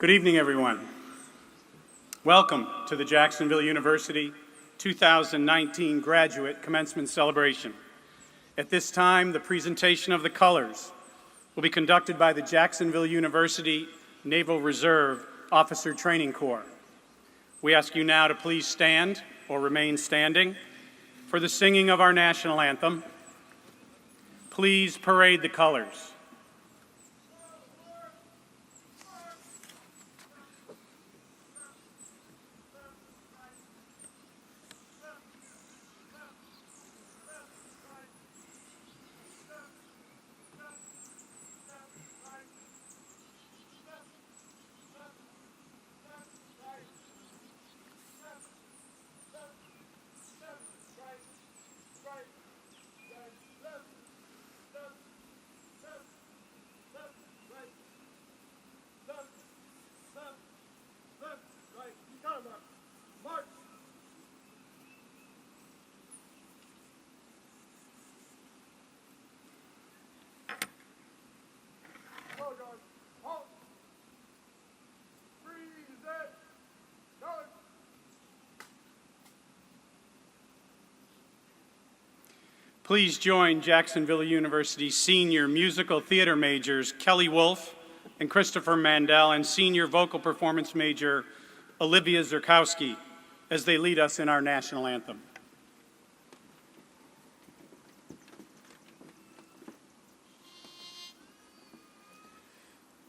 Good evening, everyone. Welcome to the Jacksonville University 2019 Graduate Commencement Celebration. At this time, the presentation of the colors will be conducted by the Jacksonville University Naval Reserve Officer Training Corps. We ask you now to please stand or remain standing for the singing of our national anthem. Please parade the colors. Please join Jacksonville University senior musical theater majors Kelly Wolf and Christopher Mandel and senior vocal performance major Olivia Zurkowski as they lead us in our national anthem.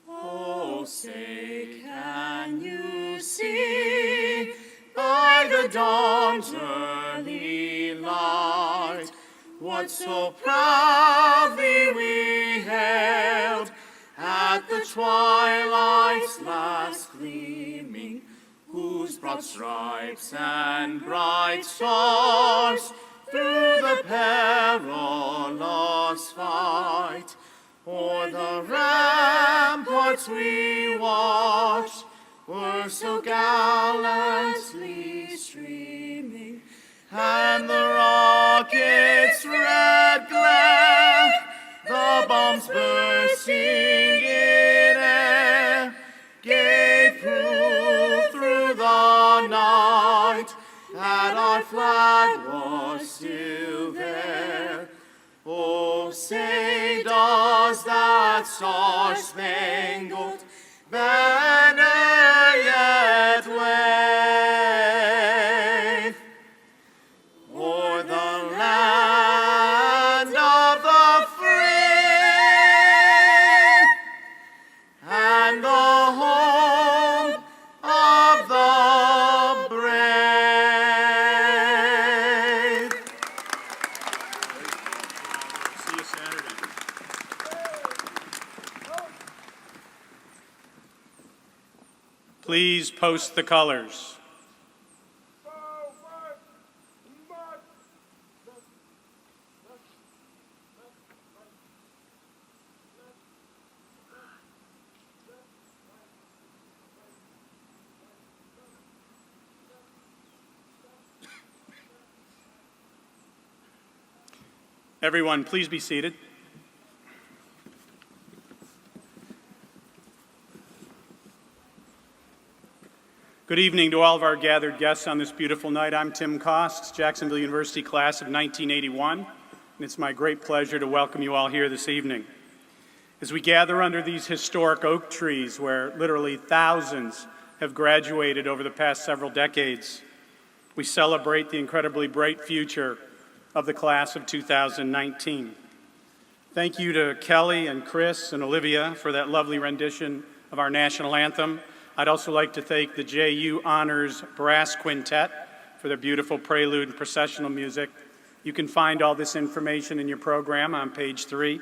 Oh, say, can you see by the dawn's early light what so proudly we hailed at the twilight's last gleaming, whose broad stripes and bright stars through the perilous fight o'er the ramparts we watched were so gallantly streaming, and the rocket's red glare, the bombs bursting in air, gave proof through the night that our flag was still there. Oh, say, does that star-spangled banner yet wave o'er the land of the free and the home of the brave? See you Saturday. Please post the colors. Everyone, please be seated. Good evening to all of our gathered guests on this beautiful night. I'm Tim Cost, Jacksonville University class of 1981, and it's my great pleasure to welcome you all here this evening. As we gather under these historic oak trees where literally thousands have graduated over the past several decades, we celebrate the incredibly bright future of the class of 2019. Thank you to Kelly and Chris and Olivia for that lovely rendition of our national anthem. I'd also like to thank the JU Honors Brass Quintet for their beautiful prelude and processional music. You can find all this information in your program on page 3.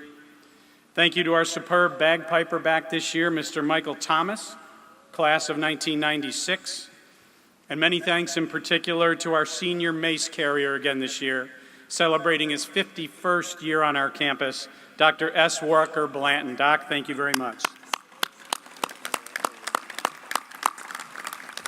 Thank you to our superb bagpiper back this year, Mr. Michael Thomas, class of 1996. And many thanks in particular to our senior mace carrier again this year, celebrating his 51st year on our campus, Dr. S. Walker Blanton. Doc, thank you very much.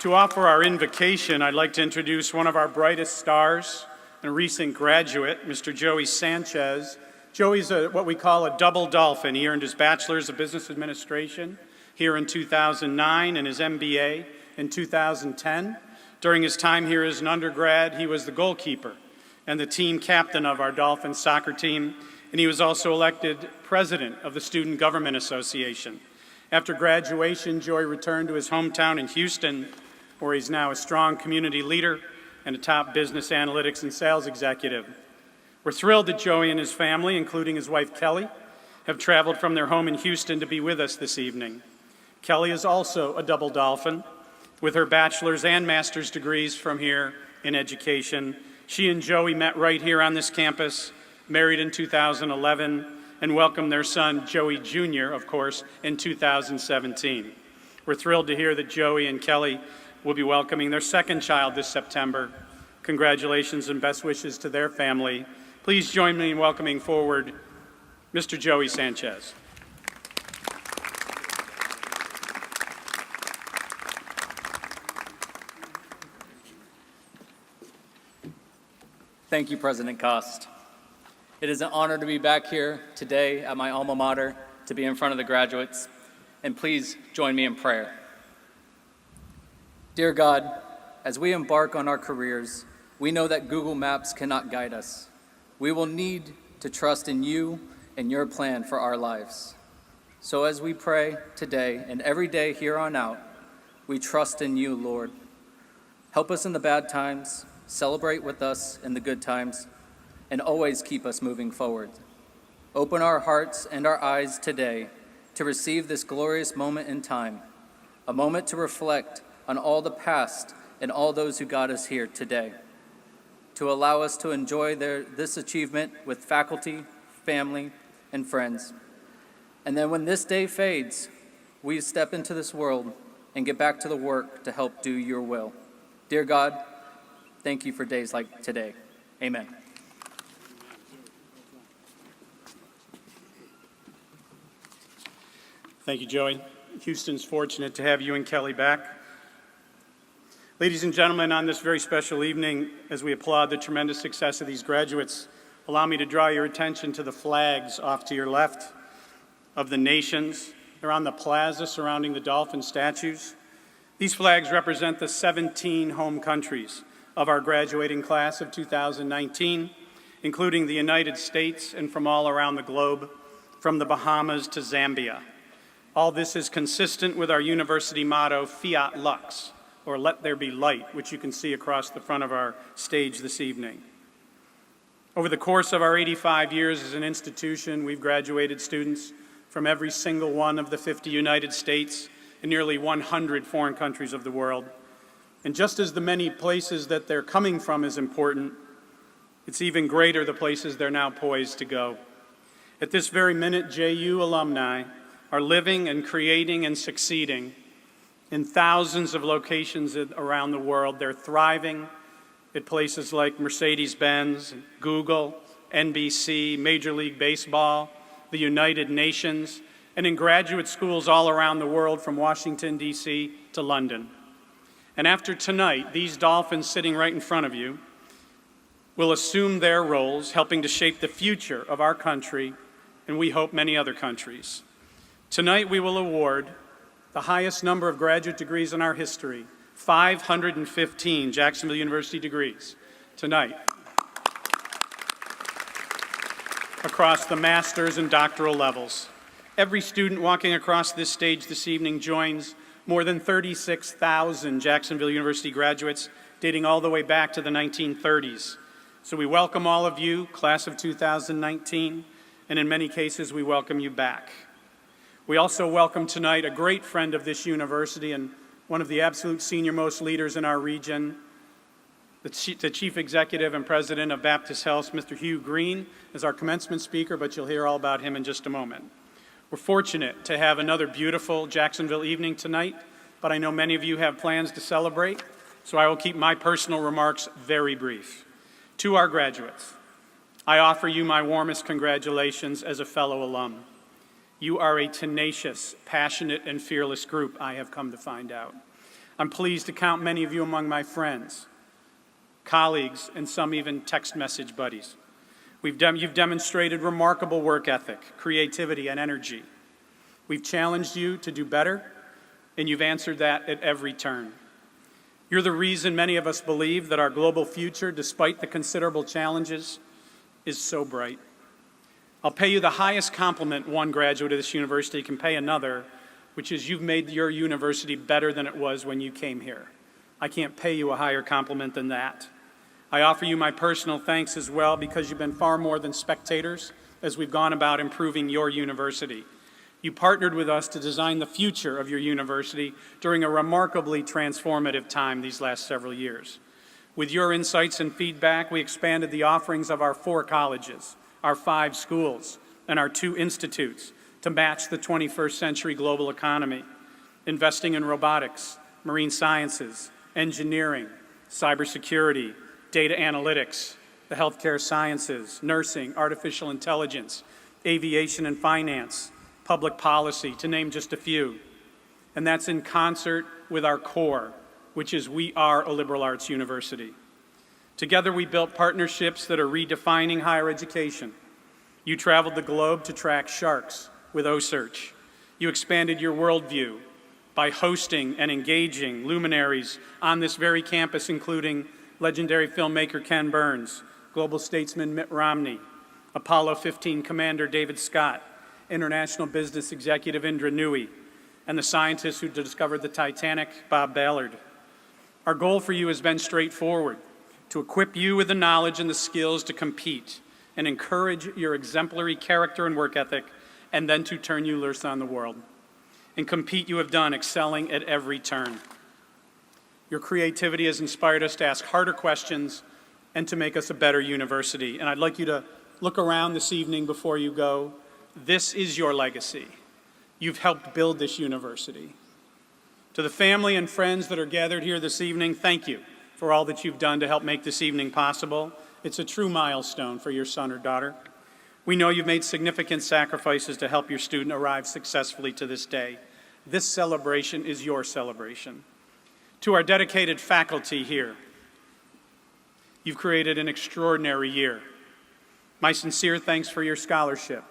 To offer our invocation, I'd like to introduce one of our brightest stars and a recent graduate, Mr. Joey Sanchez. Joey's what we call a double dolphin. He earned his Bachelor's of Business Administration here in 2009 and his MBA in 2010. During his time here as an undergrad, he was the goalkeeper and the team captain of our Dolphins soccer team, and he was also elected president of the Student Government Association. After graduation, Joey returned to his hometown in Houston, where he's now a strong community leader and a top business analytics and sales executive. We're thrilled that Joey and his family, including his wife Kelly, have traveled from their home in Houston to be with us this evening. Kelly is also a double Dolphin, with her bachelor's and master's degrees from here in education. She and Joey met right here on this campus, married in 2011, and welcomed their son, Joey Jr., of course, in 2017. We're thrilled to hear that Joey and Kelly will be welcoming their second child this September. Congratulations and best wishes to their family. Please join me in welcoming forward Mr. Joey Sanchez. Thank you, President Cost. It is an honor to be back here today at my alma mater to be in front of the graduates, and please join me in prayer. Dear God, as we embark on our careers, we know that Google Maps cannot guide us. We will need to trust in you and your plan for our lives. So as we pray today and every day here on out, we trust in you, Lord. Help us in the bad times, celebrate with us in the good times, and always keep us moving forward. Open our hearts and our eyes today to receive this glorious moment in time, a moment to reflect on all the past and all those who got us here today, to allow us to enjoy this achievement with faculty, family, and friends. And then when this day fades, we step into this world and get back to the work to help do your will. Dear God, thank you for days like today. Amen. Thank you, Joey. Houston's fortunate to have you and Kelly back. Ladies and gentlemen, on this very special evening, as we applaud the tremendous success of these graduates, allow me to draw your attention to the flags off to your left of the nations. They're on the plaza surrounding the Dolphin statues. These flags represent the 17 home countries of our graduating class of 2019, including the United States and from all around the globe, from the Bahamas to Zambia. All this is consistent with our university motto, Fiat Lux, or Let There Be Light, which you can see across the front of our stage this evening. Over the course of our 85 years as an institution, we've graduated students from every single one of the 50 United States and nearly 100 foreign countries of the world. And just as the many places that they're coming from is important, it's even greater the places they're now poised to go. At this very minute, JU alumni are living and creating and succeeding in thousands of locations around the world. They're thriving at places like Mercedes-Benz, Google, NBC, Major League Baseball, the United Nations, and in graduate schools all around the world from Washington, D.C. to London. And after tonight, these Dolphins sitting right in front of you will assume their roles, helping to shape the future of our country, and we hope many other countries. Tonight we will award the highest number of graduate degrees in our history, 515 Jacksonville University degrees tonight, across the master's and doctoral levels. Every student walking across this stage this evening joins more than 36,000 Jacksonville University graduates dating all the way back to the 1930s. So we welcome all of you, class of 2019, and in many cases we welcome you back. We also welcome tonight a great friend of this university and one of the absolute senior-most leaders in our region, the Chief Executive and President of Baptist Health, Mr. Hugh Green, is our commencement speaker, but you'll hear all about him in just a moment. We're fortunate to have another beautiful Jacksonville evening tonight, but I know many of you have plans to celebrate, so I will keep my personal remarks very brief. To our graduates, I offer you my warmest congratulations as a fellow alum. You are a tenacious, passionate, and fearless group, I have come to find out. I'm pleased to count many of you among my friends, colleagues, and some even text message buddies. You've demonstrated remarkable work ethic, creativity, and energy. We've challenged you to do better, and you've answered that at every turn. You're the reason many of us believe that our global future, despite the considerable challenges, is so bright. I'll pay you the highest compliment one graduate of this university can pay another, which is you've made your university better than it was when you came here. I can't pay you a higher compliment than that. I offer you my personal thanks as well because you've been far more than spectators as we've gone about improving your university. You partnered with us to design the future of your university during a remarkably transformative time these last several years. With your insights and feedback, we expanded the offerings of our 4 colleges, our 5 schools, and our 2 institutes to match the 21st century global economy, investing in robotics, marine sciences, engineering, cybersecurity, data analytics, the healthcare sciences, nursing, artificial intelligence, aviation and finance, public policy, to name just a few. And that's in concert with our core, which is we are a liberal arts university. Together we built partnerships that are redefining higher education. You traveled the globe to track sharks with OSearch. You expanded your worldview by hosting and engaging luminaries on this very campus, including legendary filmmaker Ken Burns, global statesman Mitt Romney, Apollo 15 Commander David Scott, international business executive Indra Nooyi, and the scientist who discovered the Titanic, Bob Ballard. Our goal for you has been straightforward: to equip you with the knowledge and the skills to compete and encourage your exemplary character and work ethic, and then to turn you loose on the world. And compete you have done, excelling at every turn. Your creativity has inspired us to ask harder questions and to make us a better university. And I'd like you to look around this evening before you go. This is your legacy. You've helped build this university. To the family and friends that are gathered here this evening, thank you for all that you've done to help make this evening possible. It's a true milestone for your son or daughter. We know you've made significant sacrifices to help your student arrive successfully to this day. This celebration is your celebration. To our dedicated faculty here, you've created an extraordinary year. My sincere thanks for your scholarship,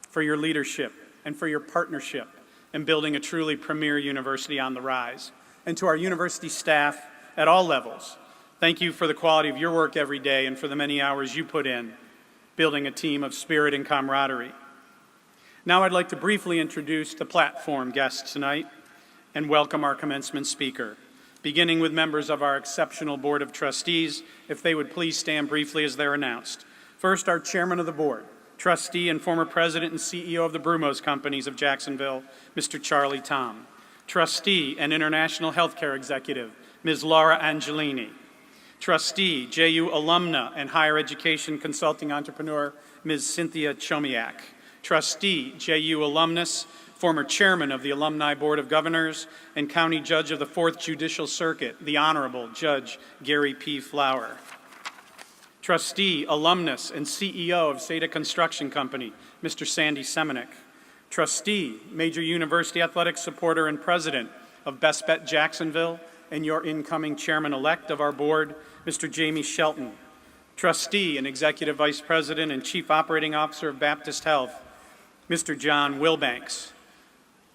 for your leadership, and for your partnership in building a truly premier university on the rise. And to our university staff at all levels, thank you for the quality of your work every day and for the many hours you put in building a team of spirit and camaraderie. Now I'd like to briefly introduce the platform guests tonight and welcome our commencement speaker, beginning with members of our exceptional Board of Trustees, if they would please stand briefly as they're announced. First, our Chairman of the Board, Trustee and former President and CEO of the Brumos Companies of Jacksonville, Mr. Charlie Tom. Trustee and International Healthcare Executive, Ms. Laura Angelini. Trustee, JU alumna and higher education consulting entrepreneur, Ms. Cynthia Chomiak. Trustee, JU alumnus, former Chairman of the Alumni Board of Governors, and County Judge of the 4th Judicial Circuit, the Honorable Judge Gary P. Flower. Trustee, alumnus, and CEO of Seda Construction Company, Mr. Sandy Semenik. Trustee, major university athletics supporter and president of Best Bet Jacksonville, and your incoming chairman-elect of our board, Mr. Jamie Shelton. Trustee and executive vice president and chief operating officer of Baptist Health, Mr. John Wilbanks.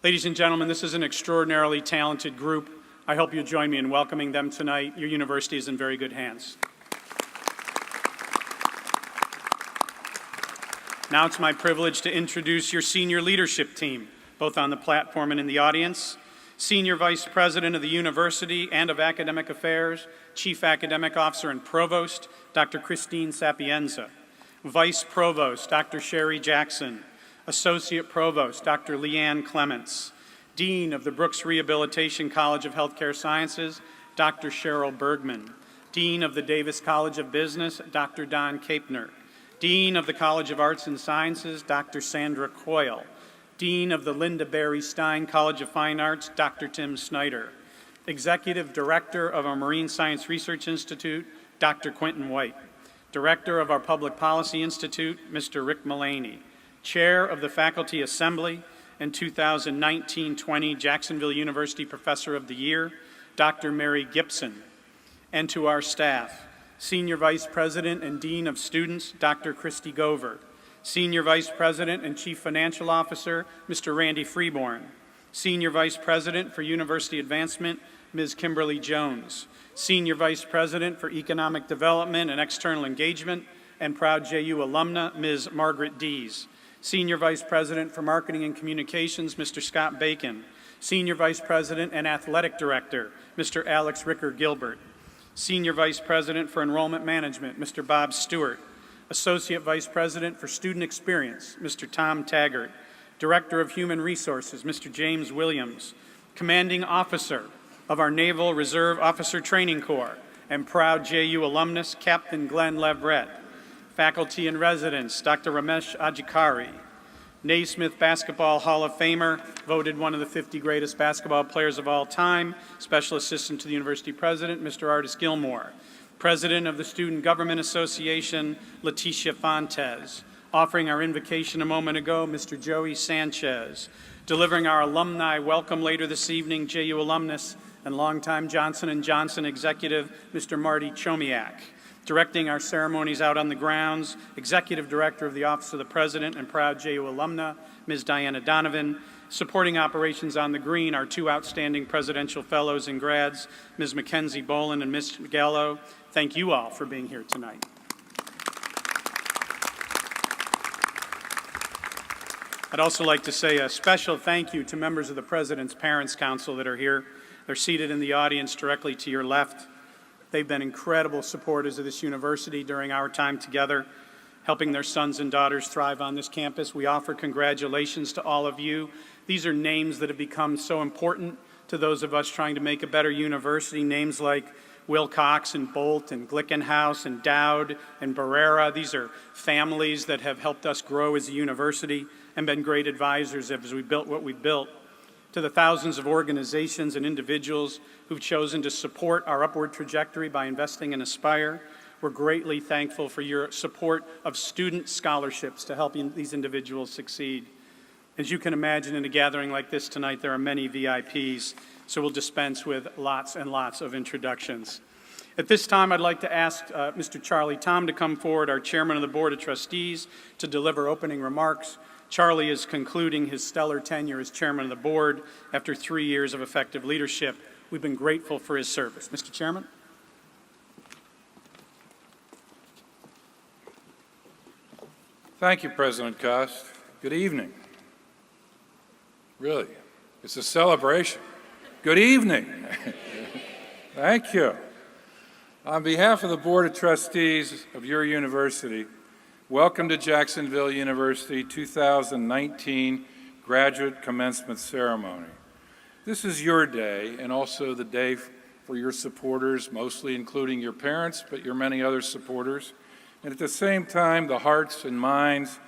Ladies and gentlemen, this is an extraordinarily talented group. I hope you'll join me in welcoming them tonight. Your university is in very good hands. Now it's my privilege to introduce your senior leadership team, both on the platform and in the audience. Senior Vice President of the University and of Academic Affairs, Chief Academic Officer and Provost, Dr. Christine Sapienza. Vice Provost, Dr. Sherry Jackson. Associate Provost, Dr. Leanne Clements. Dean of the Brooks Rehabilitation College of Healthcare Sciences, Dr. Cheryl Bergman. Dean of the Davis College of Business, Dr. Don Kapner. Dean of the College of Arts and Sciences, Dr. Sandra Coyle. Dean of the Linda Barry Stein College of Fine Arts, Dr. Tim Snyder. Executive Director of our Marine Science Research Institute, Dr. Quentin White. Director of our Public Policy Institute, Mr. Rick Mullaney. Chair of the Faculty Assembly and 2019-20 Jacksonville University Professor of the Year, Dr. Mary Gibson. And to our staff, Senior Vice President and Dean of Students, Dr. Christy Gover. Senior Vice President and Chief Financial Officer, Mr. Randy Freeborn. Senior Vice President for University Advancement, Ms. Kimberly Jones. Senior Vice President for Economic Development and External Engagement and proud JU alumna, Ms. Margaret Dees. Senior Vice President for Marketing and Communications, Mr. Scott Bacon. Senior Vice President and Athletic Director, Mr. Alex Ricker Gilbert. Senior Vice President for Enrollment Management, Mr. Bob Stewart. Associate Vice President for Student Experience, Mr. Tom Taggart. Director of Human Resources, Mr. James Williams. Commanding Officer of our Naval Reserve Officer Training Corps and proud JU alumnus, Captain Glenn Leverett. Faculty in Residence, Dr. Ramesh Ajikari. Naismith Basketball Hall of Famer, voted one of the 50 greatest basketball players of all time, Special Assistant to the University President, Mr. Artis Gilmore. President of the Student Government Association, Leticia Fontes. Offering our invocation a moment ago, Mr. Joey Sanchez. Delivering our alumni welcome later this evening, JU alumnus and longtime Johnson & Johnson executive, Mr. Marty Chomiak. Directing our ceremonies out on the grounds, Executive Director of the Office of the President and proud JU alumna, Ms. Diana Donovan. Supporting operations on the green, our two outstanding presidential fellows and grads, Ms. Mackenzie Boland and Ms. Gallo. Thank you all for being here tonight. I'd also like to say a special thank you to members of the President's Parents Council that are here. They're seated in the audience directly to your left. They've been incredible supporters of this university during our time together, helping their sons and daughters thrive on this campus. We offer congratulations to all of you. These are names that have become so important to those of us trying to make a better university, names like Wilcox and Bolt and Glickenhaus and Dowd and Barrera. These are families that have helped us grow as a university and been great advisors as we built what we built. To the thousands of organizations and individuals who've chosen to support our upward trajectory by investing in Aspire, we're greatly thankful for your support of student scholarships to help these individuals succeed. As you can imagine, in a gathering like this tonight, there are many VIPs, so we'll dispense with lots and lots of introductions. At this time, I'd like to ask Mr. Charlie Tom to come forward, our Chairman of the Board of Trustees, to deliver opening remarks. Charlie is concluding his stellar tenure as Chairman of the Board after 3 years of effective leadership. We've been grateful for his service. Mr. Chairman. Thank you, President Cost. Good evening. Really, it's a celebration. Good evening. Thank you. On behalf of the Board of Trustees of your university, welcome to Jacksonville University 2019 Graduate Commencement Ceremony. This is your day and also the day for your supporters, mostly including your parents, but your many other supporters. And at the same time, the hearts and minds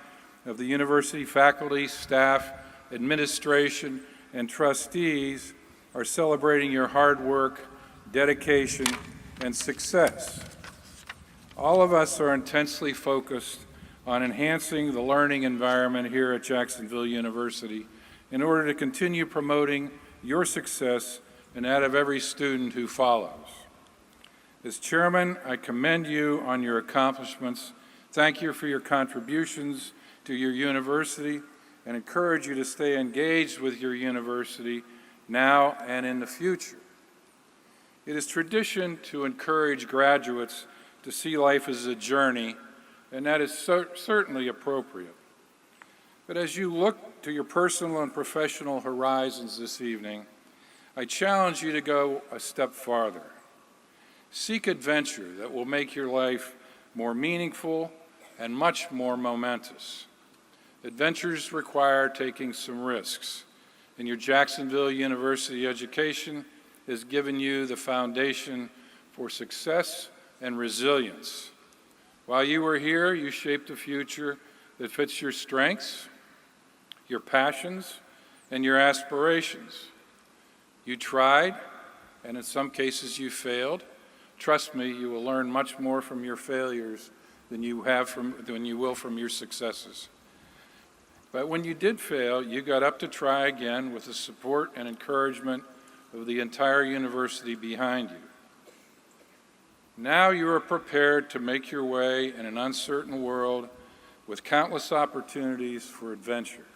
of the university faculty, staff, administration, and trustees are celebrating your hard work, dedication, and success. All of us are intensely focused on enhancing the learning environment here at Jacksonville University in order to continue promoting your success and that of every student who follows. As chairman, I commend you on your accomplishments, thank you for your contributions to your university, and encourage you to stay engaged with your university now and in the future. It is tradition to encourage graduates to see life as a journey, and that is certainly appropriate. But as you look to your personal and professional horizons this evening, I challenge you to go a step farther. Seek adventure that will make your life more meaningful and much more momentous. Adventures require taking some risks, and your Jacksonville University education has given you the foundation for success and resilience. While you were here, you shaped a future that fits your strengths, your passions, and your aspirations. You tried, and in some cases you failed. Trust me, you will learn much more from your failures than you will from your successes. But when you did fail, you got up to try again with the support and encouragement of the entire university behind you. Now you are prepared to make your way in an uncertain world with countless opportunities for adventure.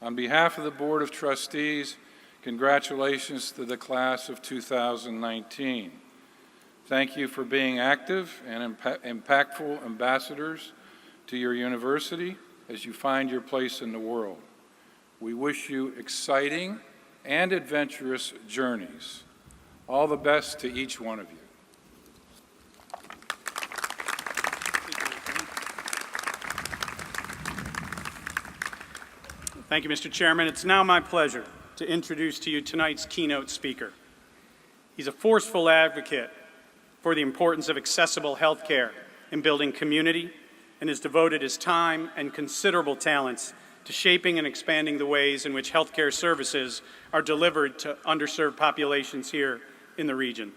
On behalf of the Board of Trustees, congratulations to the class of 2019. Thank you for being active and impactful ambassadors to your university as you find your place in the world. We wish you exciting and adventurous journeys. All the best to each one of you. Thank you, Mr. Chairman. It's now my pleasure to introduce to you tonight's keynote speaker. He's a forceful advocate for the importance of accessible health care in building community and has devoted his time and considerable talents to shaping and expanding the ways in which healthcare services are delivered to underserved populations here in the region.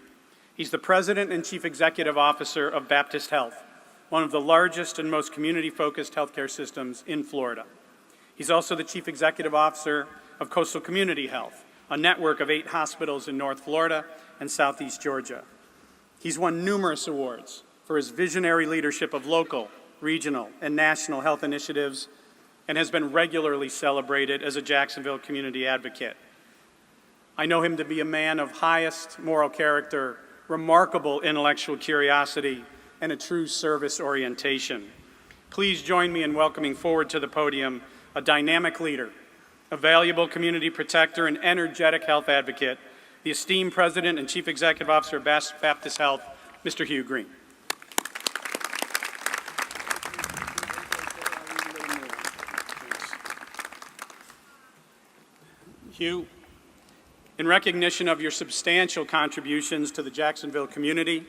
He's the President and Chief Executive Officer of Baptist Health, one of the largest and most community-focused healthcare systems in Florida. He's also the Chief Executive Officer of Coastal Community Health, a network of 8 hospitals in North Florida and Southeast Georgia. He's won numerous awards for his visionary leadership of local, regional, and national health initiatives and has been regularly celebrated as a Jacksonville community advocate. I know him to be a man of highest moral character, remarkable intellectual curiosity, and a true service orientation. Please join me in welcoming forward to the podium a dynamic leader, a valuable community protector, and energetic health advocate, the esteemed President and Chief Executive Officer of Baptist Health, Mr. Hugh Green. Hugh, in recognition of your substantial contributions to the Jacksonville community,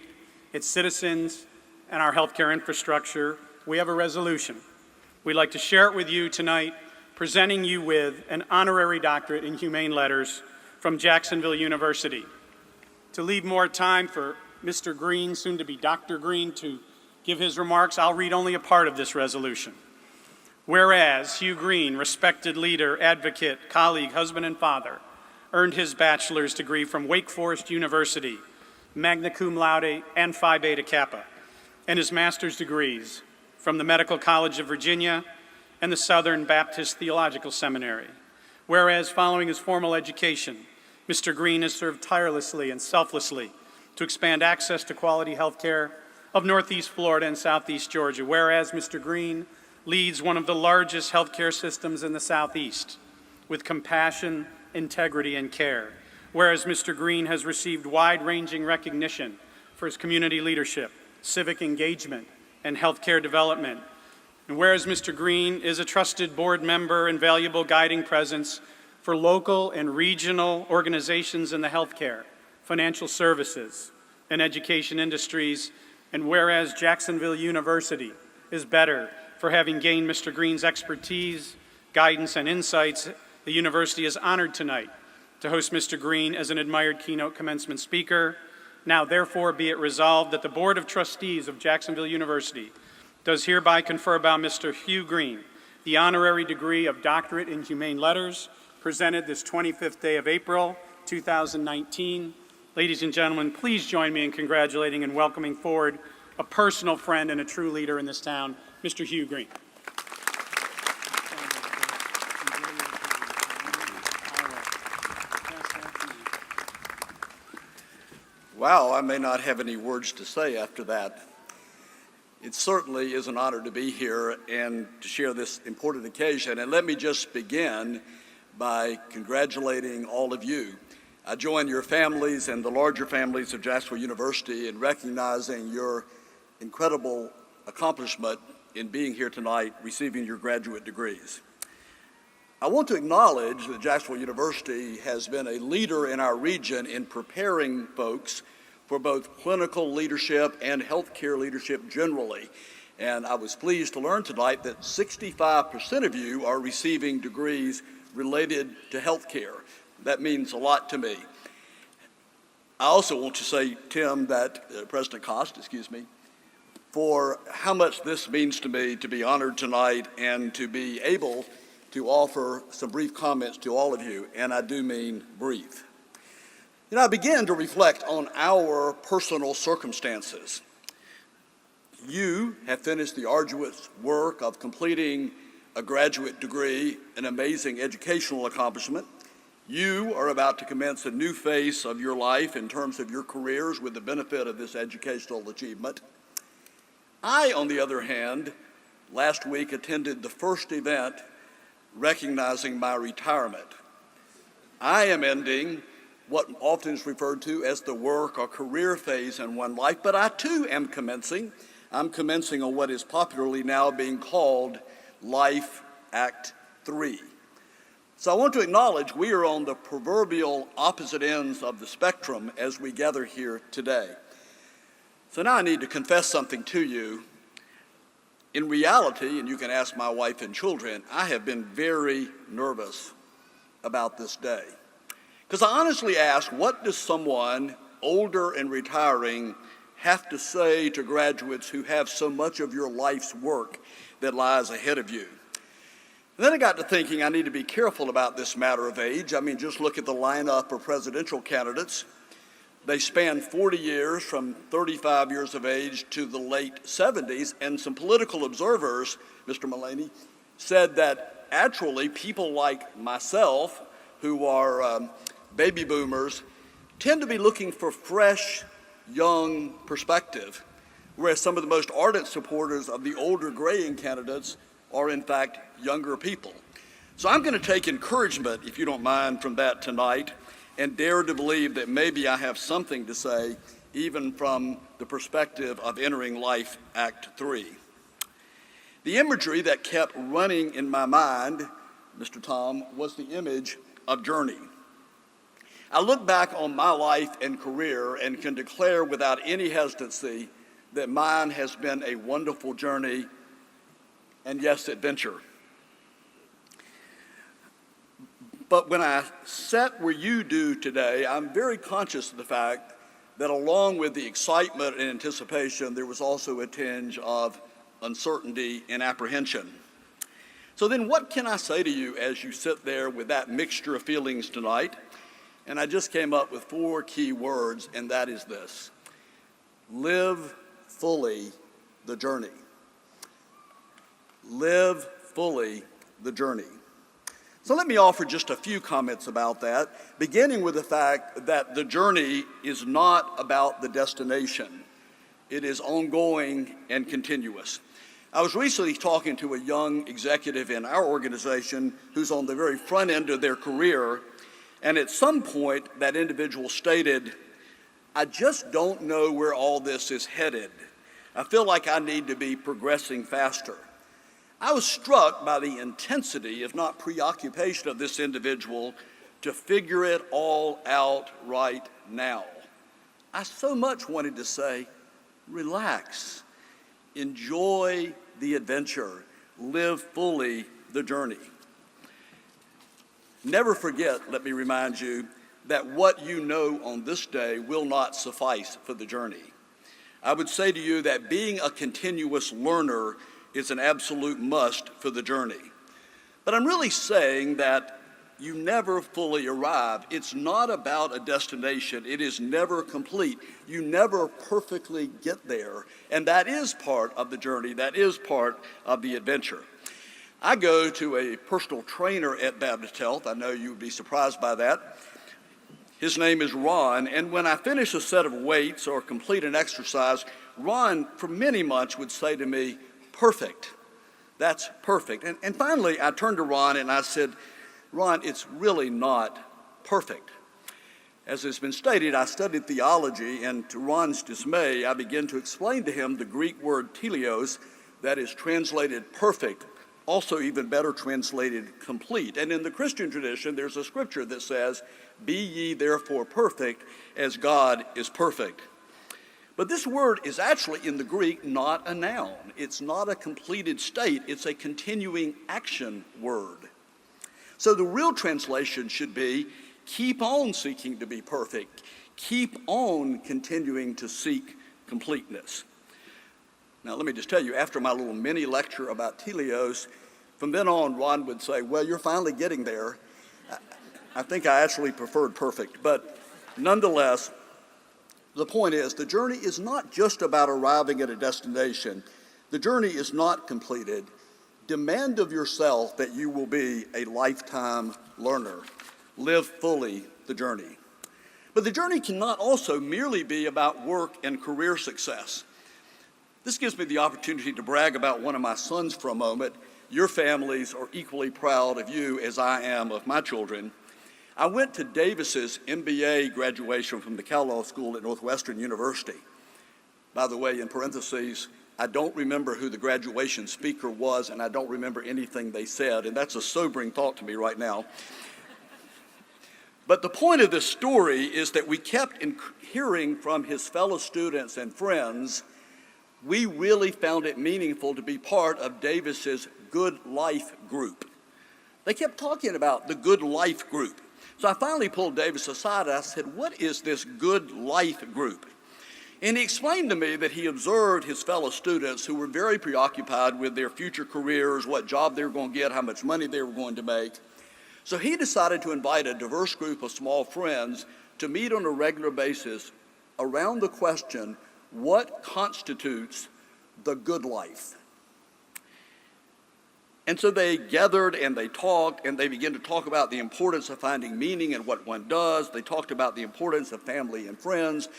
its citizens, and our healthcare infrastructure, we have a resolution. We'd like to share it with you tonight, presenting you with an honorary doctorate in humane letters from Jacksonville University. To leave more time for Mr. Green, soon to be Dr. Green, to give his remarks, I'll read only a part of this resolution. Whereas Hugh Green, respected leader, advocate, colleague, husband, and father, earned his bachelor's degree from Wake Forest University, magna cum laude and Phi Beta Kappa, and his master's degrees from the Medical College of Virginia and the Southern Baptist Theological Seminary. Whereas following his formal education, Mr. Green has served tirelessly and selflessly to expand access to quality health care of Northeast Florida and Southeast Georgia. Whereas Mr. Green leads one of the largest healthcare systems in the Southeast with compassion, integrity, and care. Whereas Mr. Green has received wide-ranging recognition for his community leadership, civic engagement, and healthcare development. And whereas Mr. Green is a trusted board member and valuable guiding presence for local and regional organizations in the healthcare, financial services, and education industries, and whereas Jacksonville University is better for having gained Mr. Green's expertise, guidance, and insights, the university is honored tonight to host Mr. Green as an admired keynote commencement speaker. Now, therefore, be it resolved that the Board of Trustees of Jacksonville University does hereby confer upon Mr. Hugh Green the honorary degree of Doctorate in Humane Letters, presented this 25th day of April, 2019. Ladies and gentlemen, please join me in congratulating and welcoming forward a personal friend and a true leader in this town, Mr. Hugh Green. Wow, I may not have any words to say after that. It certainly is an honor to be here and to share this important occasion. And let me just begin by congratulating all of you. I join your families and the larger families of Jacksonville University in recognizing your incredible accomplishment in being here tonight, receiving your graduate degrees. I want to acknowledge that Jacksonville University has been a leader in our region in preparing folks for both clinical leadership and healthcare leadership generally. And I was pleased to learn tonight that 65% of you are receiving degrees related to healthcare. That means a lot to me. I also want to say, Tim, that President Cost, for how much this means to me to be honored tonight and to be able to offer some brief comments to all of you, and I do mean brief. I began to reflect on our personal circumstances. You have finished the arduous work of completing a graduate degree, an amazing educational accomplishment. You are about to commence a new phase of your life in terms of your careers with the benefit of this educational achievement. I, on the other hand, last week attended the first event recognizing my retirement. I am ending what often is referred to as the work or career phase in one life, but I too am commencing. I'm commencing on what is popularly now being called Life Act 3. So I want to acknowledge we are on the proverbial opposite ends of the spectrum as we gather here today. So now I need to confess something to you. In reality, and you can ask my wife and children, I have been very nervous about this day. Because I honestly ask, what does someone older and retiring have to say to graduates who have so much of your life's work that lies ahead of you? And then I got to thinking I need to be careful about this matter of age. I mean, just look at the lineup of presidential candidates. They span 40 years, from 35 years of age to the late 70s, and some political observers, Mr. Mullaney, said that actually people like myself, who are baby boomers, tend to be looking for fresh, young perspective, whereas some of the most ardent supporters of the older graying candidates are in fact younger people. So I'm going to take encouragement, if you don't mind, from that tonight and dare to believe that maybe I have something to say even from the perspective of entering Life Act 3. The imagery that kept running in my mind, Mr. Tom, was the image of journey. I look back on my life and career and can declare without any hesitancy that mine has been a wonderful journey and, yes, adventure. But when I sat where you do today, I'm very conscious of the fact that along with the excitement and anticipation, there was also a tinge of uncertainty and apprehension. So then what can I say to you as you sit there with that mixture of feelings tonight? And I just came up with 4 key words, and that is this: live fully the journey. Live fully the journey. So let me offer just a few comments about that, beginning with the fact that the journey is not about the destination. It is ongoing and continuous. I was recently talking to a young executive in our organization who's on the very front end of their career, and at some point that individual stated, "I just don't know where all this is headed. I feel like I need to be progressing faster." I was struck by the intensity, if not preoccupation, of this individual to figure it all out right now. I so much wanted to say, relax, enjoy the adventure, live fully the journey. Never forget, let me remind you, that what you know on this day will not suffice for the journey. I would say to you that being a continuous learner is an absolute must for the journey. But I'm really saying that you never fully arrive. It's not about a destination. It is never complete. You never perfectly get there. And that is part of the journey. That is part of the adventure. I go to a personal trainer at Baptist Health. I know you would be surprised by that. His name is Ron, and when I finish a set of weights or complete an exercise, Ron, for many months, would say to me, "Perfect. That's perfect." And finally, I turned to Ron and I said, "Ron, it's really not perfect." As has been stated, I studied theology, and to Ron's dismay, I began to explain to him the Greek word teleos, that is translated perfect, also even better translated complete. And in the Christian tradition, there's a scripture that says, "Be ye therefore perfect as God is perfect." But this word is actually in the Greek not a noun. It's not a completed state. It's a continuing action word. So the real translation should be, keep on seeking to be perfect. Keep on continuing to seek completeness. Now let me just tell you, after my little mini lecture about teleos, from then on Ron would say, "Well, you're finally getting there." I think I actually preferred perfect, but nonetheless, The point is, the journey is not just about arriving at a destination. The journey is not completed. Demand of yourself that you will be a lifetime learner. Live fully the journey. But the journey cannot also merely be about work and career success. This gives me the opportunity to brag about one of my sons for a moment. Your families are equally proud of you as I am of my children. I went to Davis's MBA graduation from the Kellogg School at Northwestern University. By the way, in parentheses, I don't remember who the graduation speaker was, and I don't remember anything they said, and that's a sobering thought to me right now. But the point of this story is that we kept hearing from his fellow students and friends, we really found it meaningful to be part of Davis's Good Life group. They kept talking about the Good Life group. So I finally pulled Davis aside and I said, what is this Good Life group? And he explained to me that he observed his fellow students who were very preoccupied with their future careers, what job they were going to get, how much money they were going to make. So he decided to invite a diverse group of small friends to meet on a regular basis around the question, what constitutes the good life? And so they gathered and they talked and they began to talk about the importance of finding meaning in what one does. They talked about the importance of family and friends.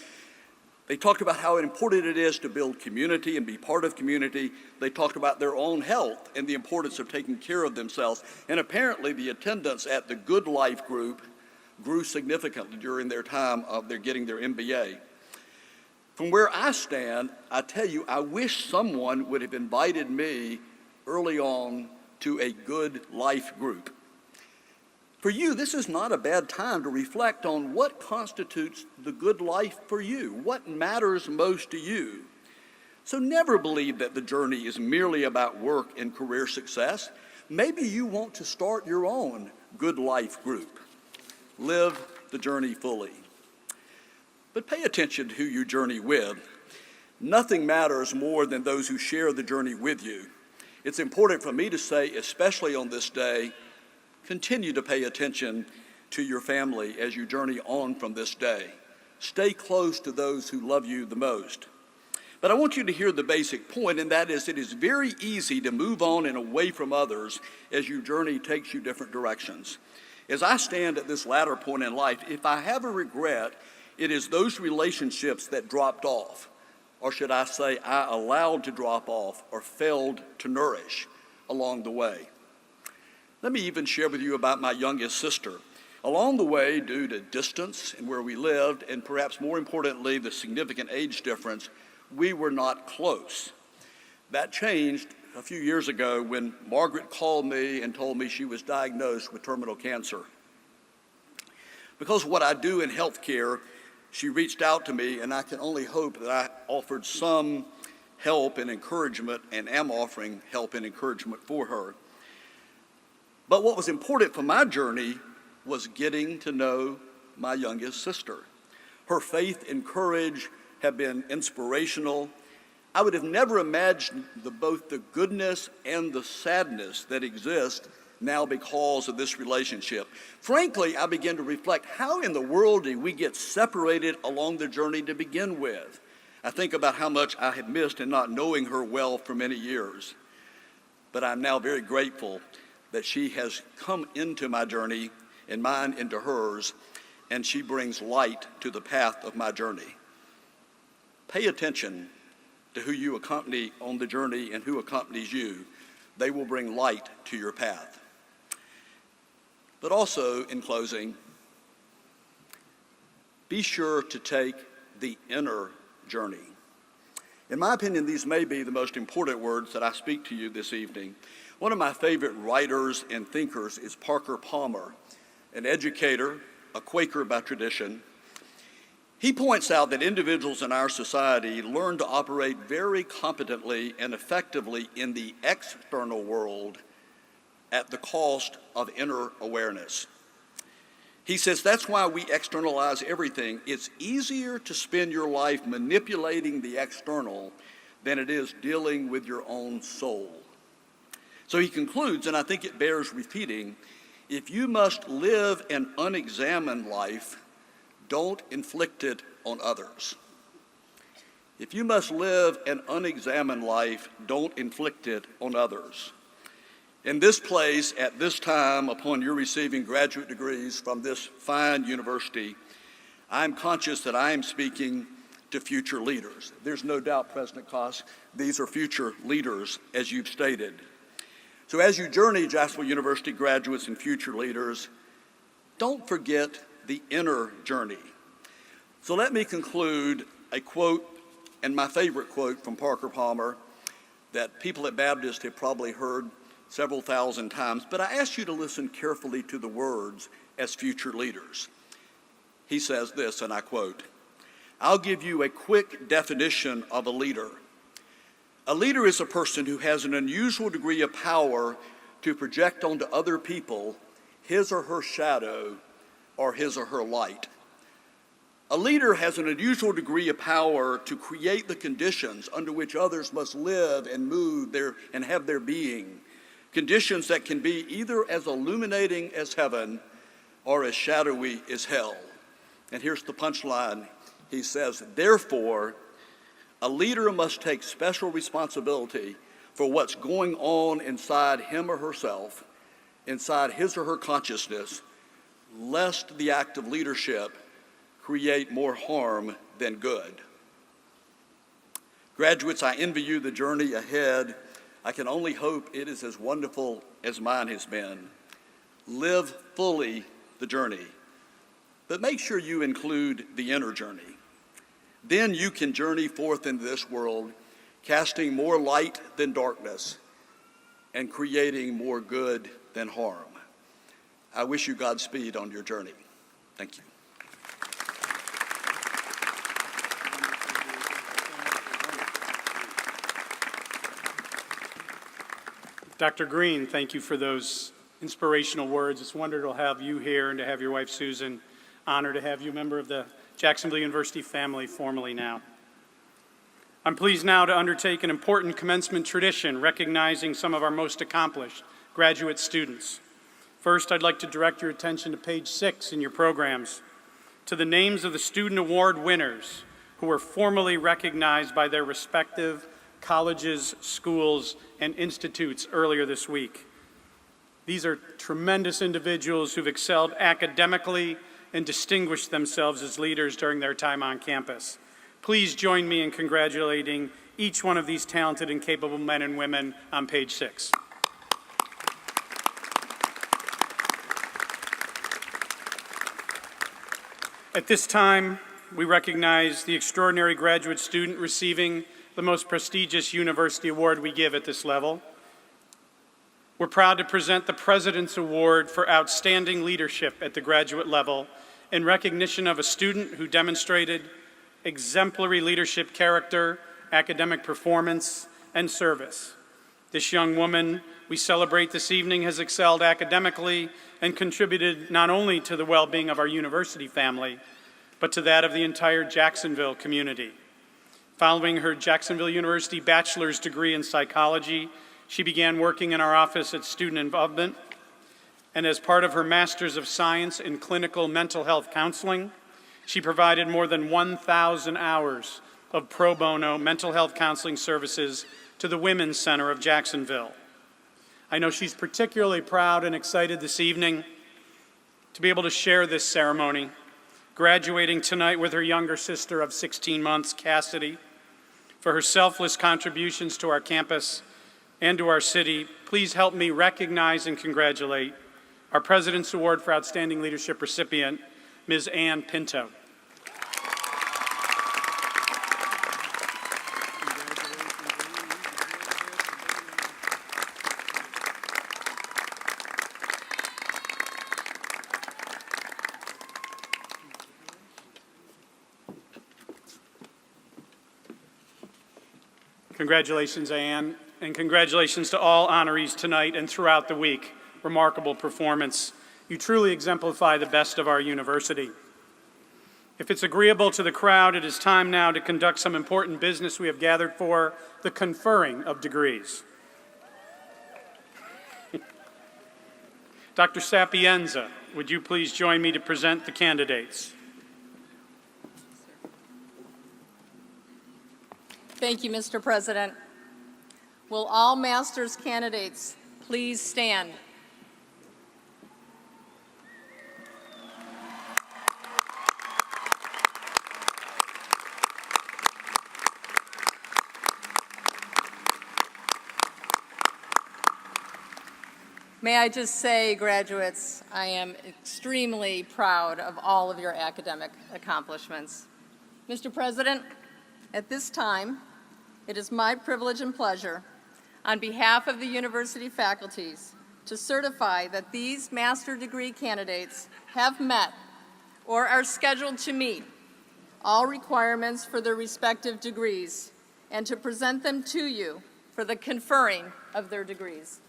They talked about how important it is to build community and be part of community. They talked about their own health and the importance of taking care of themselves. And apparently the attendance at the Good Life group grew significantly during their time of their getting their MBA. From where I stand, I tell you, I wish someone would have invited me early on to a Good Life group. For you, this is not a bad time to reflect on what constitutes the good life for you, what matters most to you. So never believe that the journey is merely about work and career success. Maybe you want to start your own Good Life group. Live the journey fully. But pay attention to who you journey with. Nothing matters more than those who share the journey with you. It's important for me to say, especially on this day, continue to pay attention to your family as you journey on from this day. Stay close to those who love you the most. But I want you to hear the basic point, and that is it is very easy to move on and away from others as your journey takes you different directions. As I stand at this latter point in life, if I have a regret, it is those relationships that dropped off, or should I say I allowed to drop off or failed to nourish along the way. Let me even share with you about my youngest sister. Along the way, due to distance and where we lived, and perhaps more importantly, the significant age difference, we were not close. That changed a few years ago when Margaret called me and told me she was diagnosed with terminal cancer. Because of what I do in healthcare, she reached out to me, and I can only hope that I offered some help and encouragement and am offering help and encouragement for her. But what was important for my journey was getting to know my youngest sister. Her faith and courage have been inspirational. I would have never imagined both the goodness and the sadness that exist now because of this relationship. Frankly, I began to reflect, how in the world did we get separated along the journey to begin with? I think about how much I had missed in not knowing her well for many years. But I'm now very grateful that she has come into my journey and mine into hers, and she brings light to the path of my journey. Pay attention to who you accompany on the journey and who accompanies you. They will bring light to your path. But also, in closing, be sure to take the inner journey. In my opinion, these may be the most important words that I speak to you this evening. One of my favorite writers and thinkers is Parker Palmer, an educator, a Quaker by tradition. He points out that individuals in our society learn to operate very competently and effectively in the external world at the cost of inner awareness. He says that's why we externalize everything. It's easier to spend your life manipulating the external than it is dealing with your own soul. So he concludes, and I think it bears repeating, if you must live an unexamined life, don't inflict it on others. If you must live an unexamined life, don't inflict it on others. In this place, at this time, upon your receiving graduate degrees from this fine university, I'm conscious that I am speaking to future leaders. There's no doubt, President Koss, these are future leaders, as you've stated. So as you journey, Jacksonville University graduates and future leaders, don't forget the inner journey. So let me conclude a quote, and my favorite quote from Parker Palmer, that people at Baptist have probably heard several thousand times, but I ask you to listen carefully to the words as future leaders. He says this, and I quote, "I'll give you a quick definition of a leader. A leader is a person who has an unusual degree of power to project onto other people his or her shadow or his or her light. A leader has an unusual degree of power to create the conditions under which others must live and move and have their being, conditions that can be either as illuminating as heaven or as shadowy as hell." And here's the punchline. He says, "Therefore, a leader must take special responsibility for what's going on inside him or herself, inside his or her consciousness, lest the act of leadership create more harm than good." Graduates, I envy you the journey ahead. I can only hope it is as wonderful as mine has been. Live fully the journey, but make sure you include the inner journey. Then you can journey forth into this world, casting more light than darkness and creating more good than harm. I wish you Godspeed on your journey. Thank you. Dr. Green, thank you for those inspirational words. It's wonderful to have you here and to have your wife, Susan. Honor to have you a member of the Jacksonville University family formally now. I'm pleased now to undertake an important commencement tradition recognizing some of our most accomplished graduate students. First, I'd like to direct your attention to page 6 in your programs, to the names of the student award winners who were formally recognized by their respective colleges, schools, and institutes earlier this week. These are tremendous individuals who've excelled academically and distinguished themselves as leaders during their time on campus. Please join me in congratulating each one of these talented and capable men and women on page 6. At this time, we recognize the extraordinary graduate student receiving the most prestigious university award we give at this level. We're proud to present the President's Award for Outstanding Leadership at the graduate level in recognition of a student who demonstrated exemplary leadership character, academic performance, and service. This young woman we celebrate this evening has excelled academically and contributed not only to the well-being of our university family, but to that of the entire Jacksonville community. Following her Jacksonville University bachelor's degree in psychology, she began working in our office at Student Involvement, and as part of her Master's of Science in Clinical Mental Health Counseling, she provided more than 1,000 hours of pro bono mental health counseling services to the Women's Center of Jacksonville. I know she's particularly proud and excited this evening to be able to share this ceremony, graduating tonight with her younger sister of 16 months, Cassidy. For her selfless contributions to our campus and to our city, please help me recognize and congratulate our President's Award for Outstanding Leadership recipient, Ms. Ann Pinto. Congratulations, Ann, and congratulations to all honorees tonight and throughout the week. Remarkable performance. You truly exemplify the best of our university. If it's agreeable to the crowd, it is time now to conduct some important business we have gathered for, the conferring of degrees. Dr. Sapienza, would you please join me to present the candidates? Thank you, Mr. President. Will all master's candidates please stand? May I just say, graduates, I am extremely proud of all of your academic accomplishments. Mr. President, at this time, it is my privilege and pleasure, on behalf of the university faculties, to certify that these master's degree candidates have met or are scheduled to meet all requirements for their respective degrees and to present them to you for the conferring of their degrees.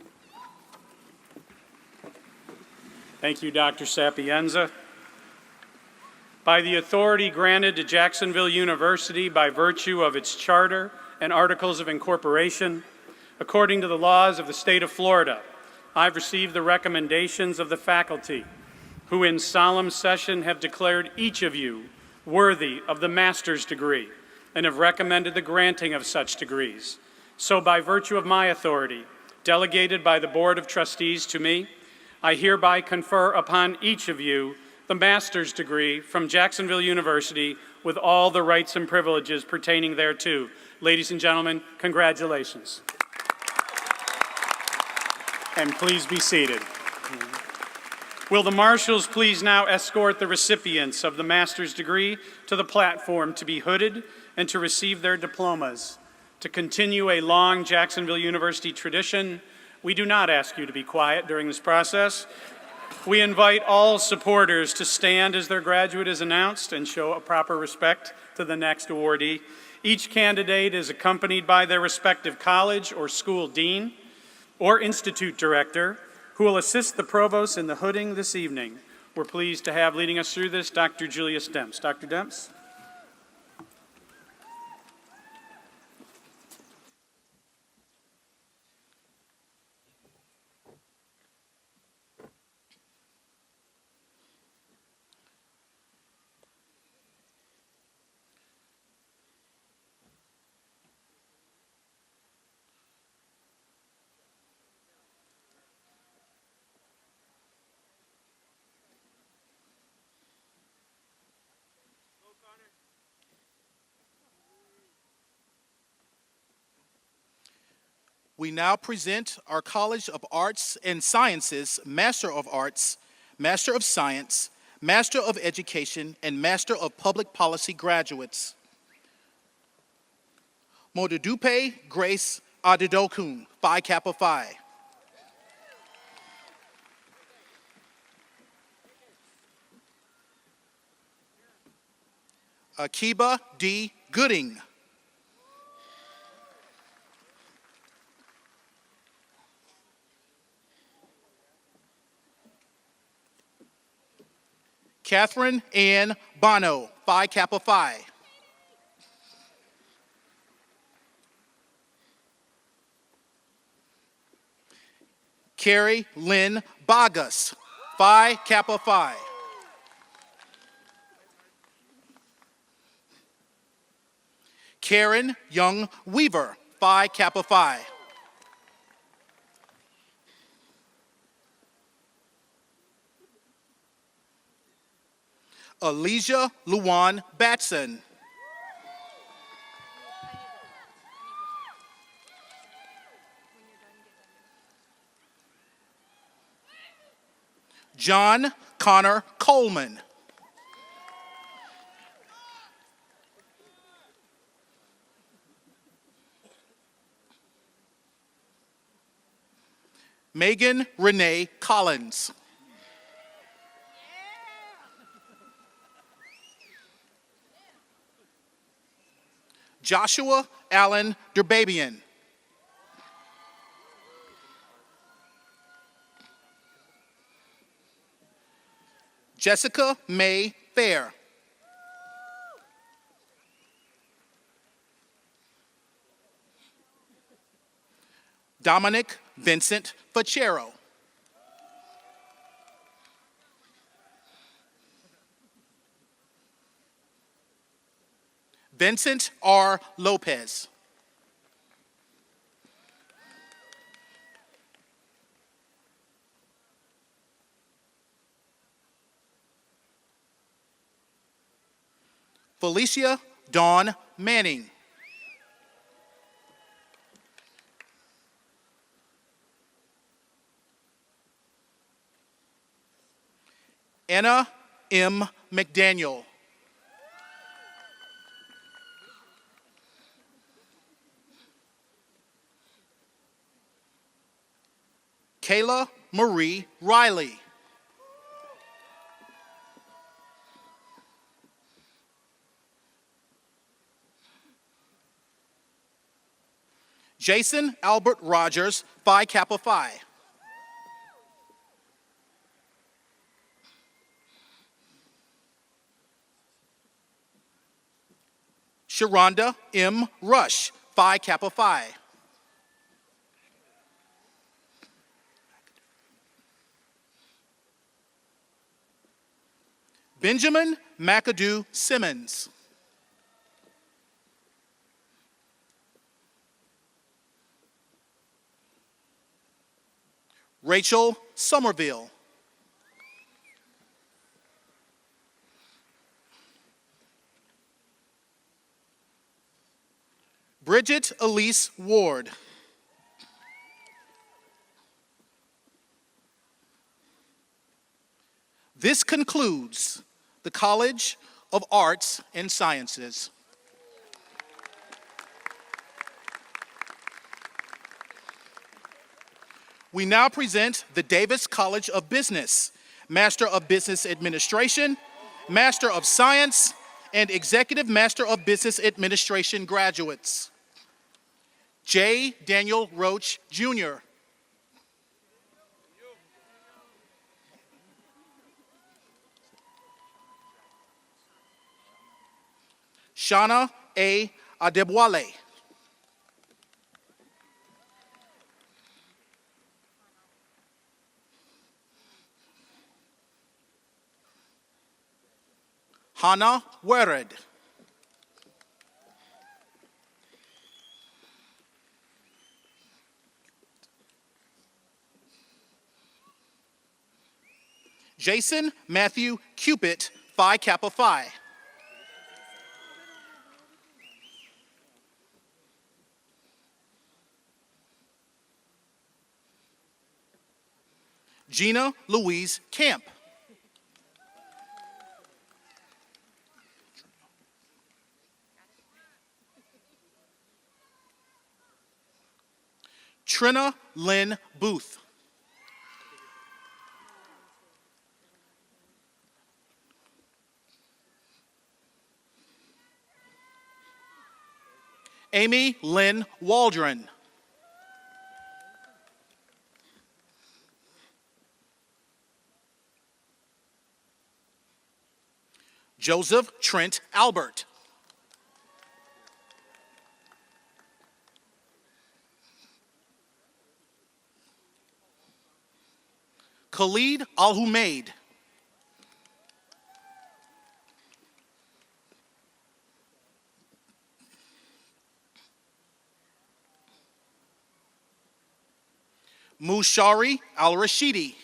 Thank you, Dr. Sapienza. By the authority granted to Jacksonville University by virtue of its charter and articles of incorporation, according to the laws of the state of Florida, I've received the recommendations of the faculty, who in solemn session have declared each of you worthy of the master's degree and have recommended the granting of such degrees. So by virtue of my authority, delegated by the Board of Trustees to me, I hereby confer upon each of you the master's degree from Jacksonville University with all the rights and privileges pertaining thereto. Ladies and gentlemen, congratulations. And please be seated. Will the marshals please now escort the recipients of the master's degree to the platform to be hooded and to receive their diplomas. To continue a long Jacksonville University tradition, we do not ask you to be quiet during this process. We invite all supporters to stand as their graduate is announced and show a proper respect to the next awardee. Each candidate is accompanied by their respective college or school dean or institute director who will assist the provost in the hooding this evening. We're pleased to have leading us through this Dr. Julius Demps. Dr. Demps. We now present our College of Arts and Sciences Master of Arts, Master of Science, Master of Education, and Master of Public Policy graduates. Modudupe Grace Adidokun, Phi Kappa Phi. Akiba D. Gooding. Catherine Ann Bono, Phi Kappa Phi. Carrie Lynn Bagas, Phi Kappa Phi. Karen Young Weaver, Phi Kappa Phi. Alicia Luan Batson. John Connor Coleman. Megan Renee Collins. Joshua Allen Derbabian. Jessica May Fair. Dominic Vincent Facero. Vincent R. Lopez. Felicia Dawn Manning. Anna M. McDaniel. Kayla Marie Riley. Jason Albert Rogers, Phi Kappa Phi. Sharonda M. Rush, Phi Kappa Phi. Benjamin McAdoo Simmons. Rachel Somerville. Bridget Elise Ward. This concludes the College of Arts and Sciences. We now present the Davis College of Business, Master of Business Administration, Master of Science, and Executive Master of Business Administration graduates. J. Daniel Roach, Jr. Shauna A. Adebwale. Hannah Wered. Jason Matthew Cupid, Phi Kappa Phi. Gina Louise Camp. Trina Lynn Booth. Amy Lynn Waldron. Joseph Trent Albert. Khalid Al-Humaid. Mushari Al-Rashidi.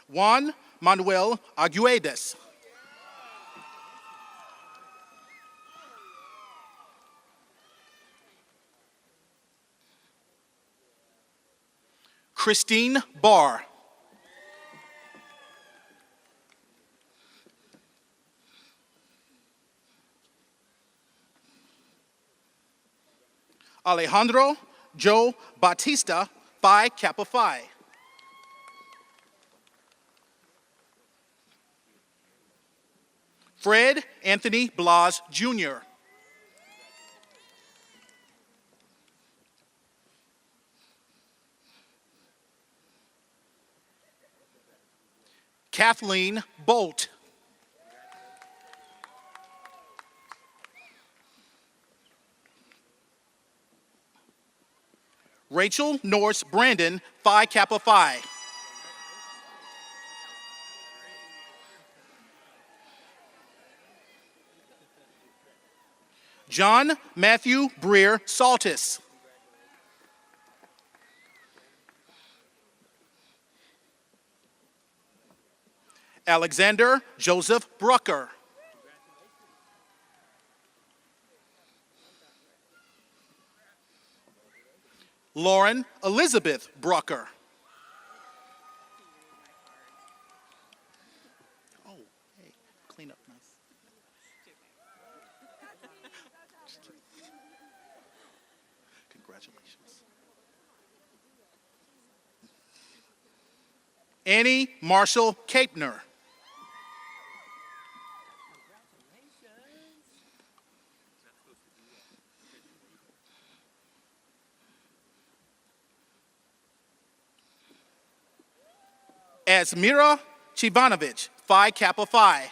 Juan Manuel Arguedas. Christine Barr. Alejandro Joe Batista, Phi Kappa Phi. Fred Anthony Blas, Jr. Kathleen Bolt. Rachel Norse Brandon, Phi Kappa Phi. John Matthew Breer Saltis. Alexander Joseph Brucker. Lauren Elizabeth Brucker. Oh, hey, clean up nice. Congratulations. Annie Marshall Capner. Asmira Chivanovich, Phi Kappa Phi.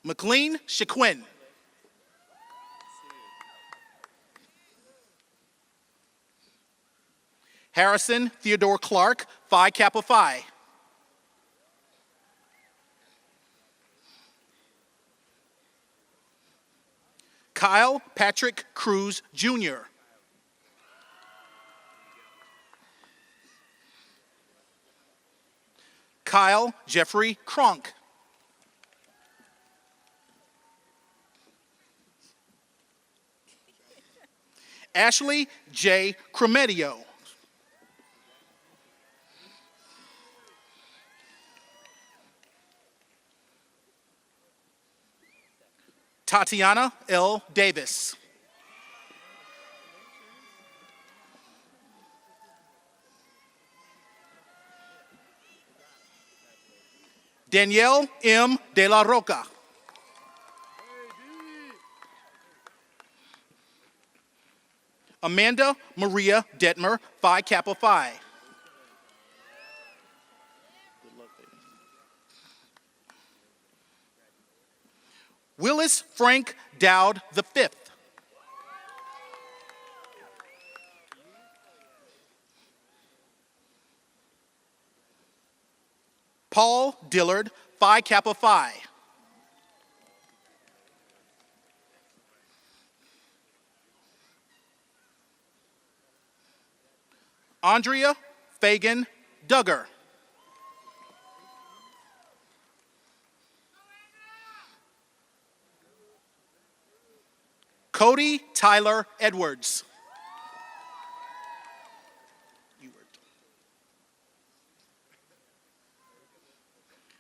McLean Shaquin. Harrison Theodore Clark, Phi Kappa Phi. Kyle Patrick Cruz, Jr. Kyle Jeffrey Cronk. Ashley J. Crometio. Tatiana L. Davis. Danielle M. De la Roca. Amanda Maria Detmer, Phi Kappa Phi. Willis Frank Dowd V. Paul Dillard, Phi Kappa Phi. Andrea Fagan Duggar. Cody Tyler Edwards.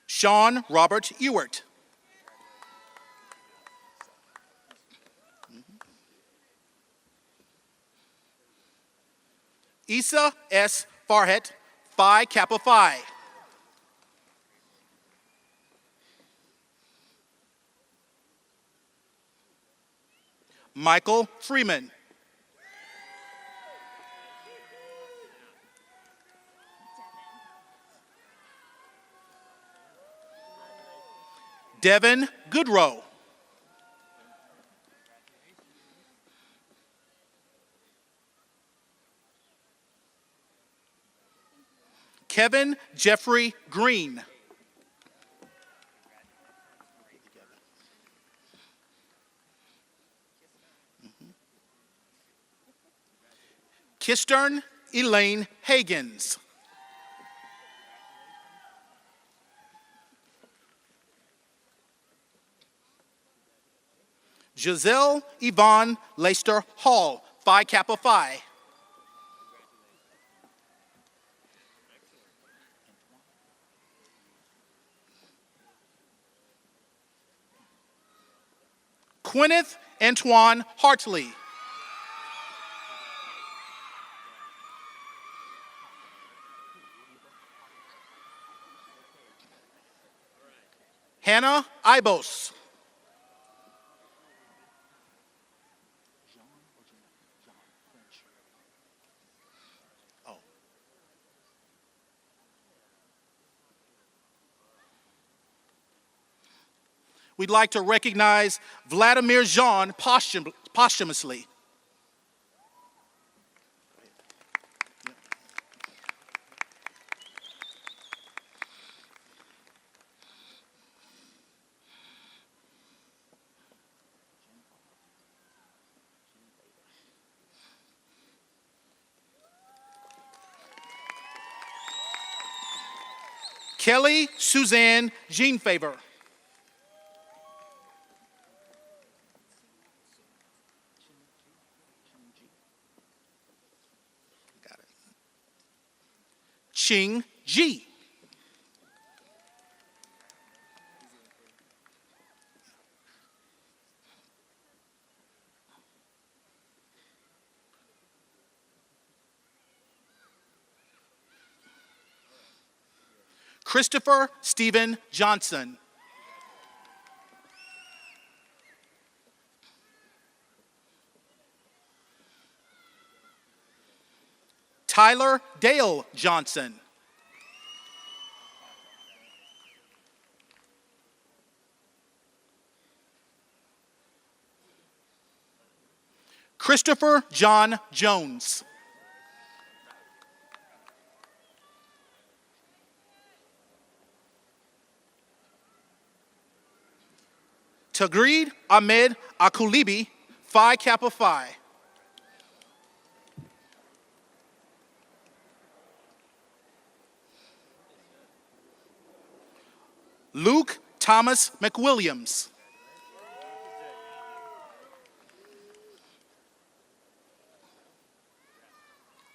Sean Robert Ewart. Issa S. Farhat, Phi Kappa Phi. Michael Freeman. Devin Goodrow. Kevin Jeffrey Green. Kistern Elaine Hagans. Giselle Yvonne Lester Hall, Phi Kappa Phi. Gwyneth Antoine Hartley. Hannah Ibos. We'd like to recognize Vladimir Jean posthumously. Kelly Suzanne Jean Favor. Got it. Ching Ji. Christopher Stephen Johnson. Tyler Dale Johnson. Christopher John Jones. Tagreed Ahmed Akulibi, Phi Kappa Phi. Luke Thomas McWilliams.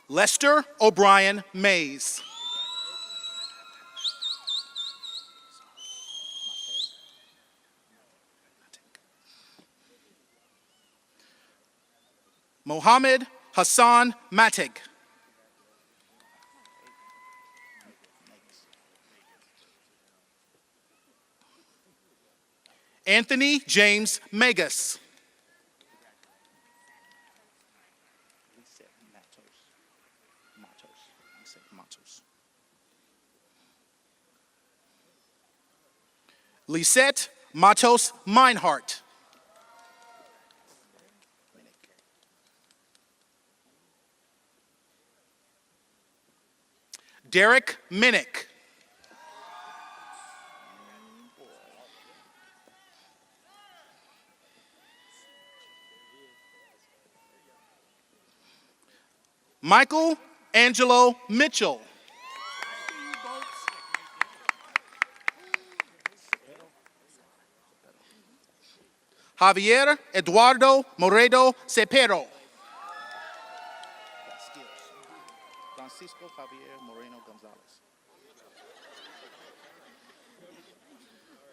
Lester O'Brien Mays. Mohammed Hassan Matig. Anthony James Megas. Lisette Matos Meinhardt. Derek Minnick. Michael Angelo Mitchell. Javier Eduardo Moredo Cepero. Francisco Javier Moreno Gonzalez.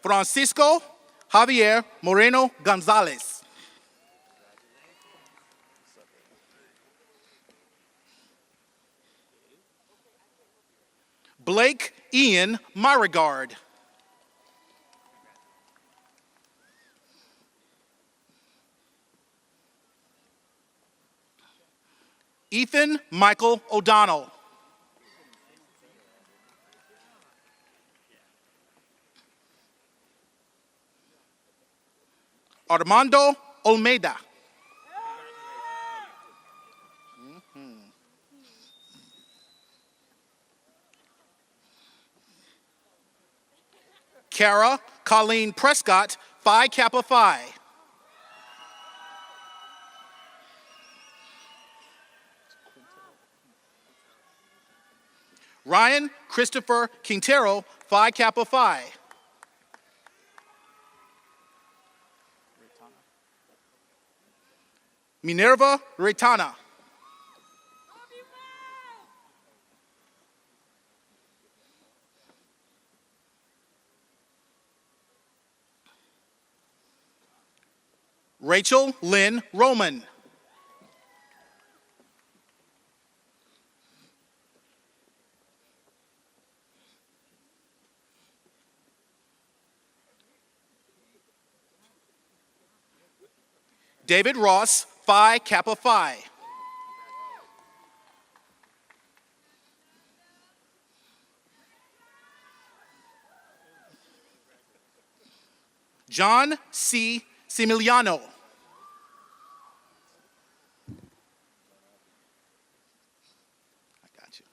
Francisco Javier Moreno Gonzalez. Blake Ian Myrigard. Ethan Michael O'Donnell. Armando Olmeida. Kara Colleen Prescott, Phi Kappa Phi. Ryan Christopher Quintero, Phi Kappa Phi. Minerva Retana. Rachel Lynn Roman. David Ross, Phi Kappa Phi. John C. Similiano. I got you.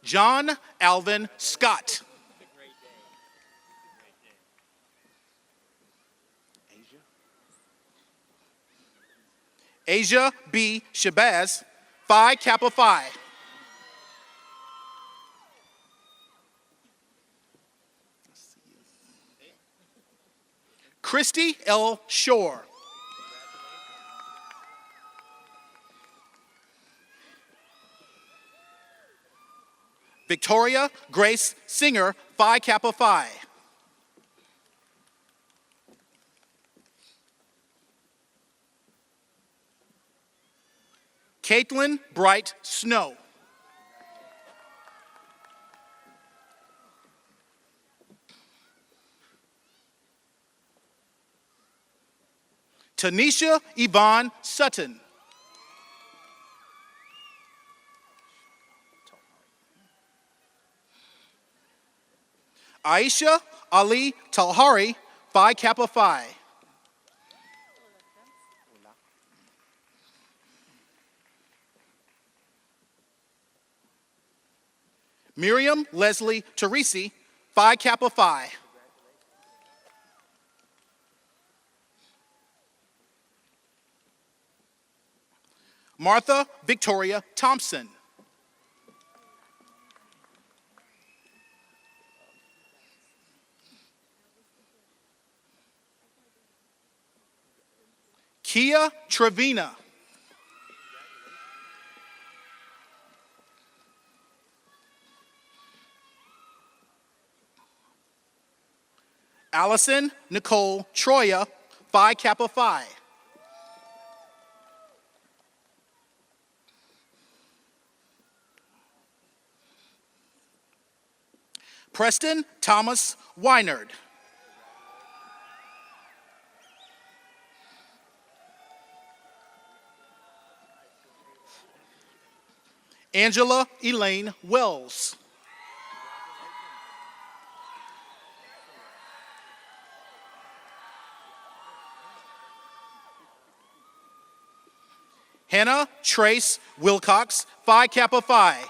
John Alvin Scott. Asia B. Shabazz, Phi Kappa Phi. Christy L. Shore. Victoria Grace Singer, Phi Kappa Phi. Caitlin Bright Snow. Tanisha Yvonne Sutton. Aisha Ali Talhari, Phi Kappa Phi. Miriam Leslie Teresi, Phi Kappa Phi. Martha Victoria Thompson. Kia Trevina. Allison Nicole Troya, Phi Kappa Phi. Preston Thomas Weinard. Angela Elaine Wells. Hannah Trace Wilcox, Phi Kappa Phi.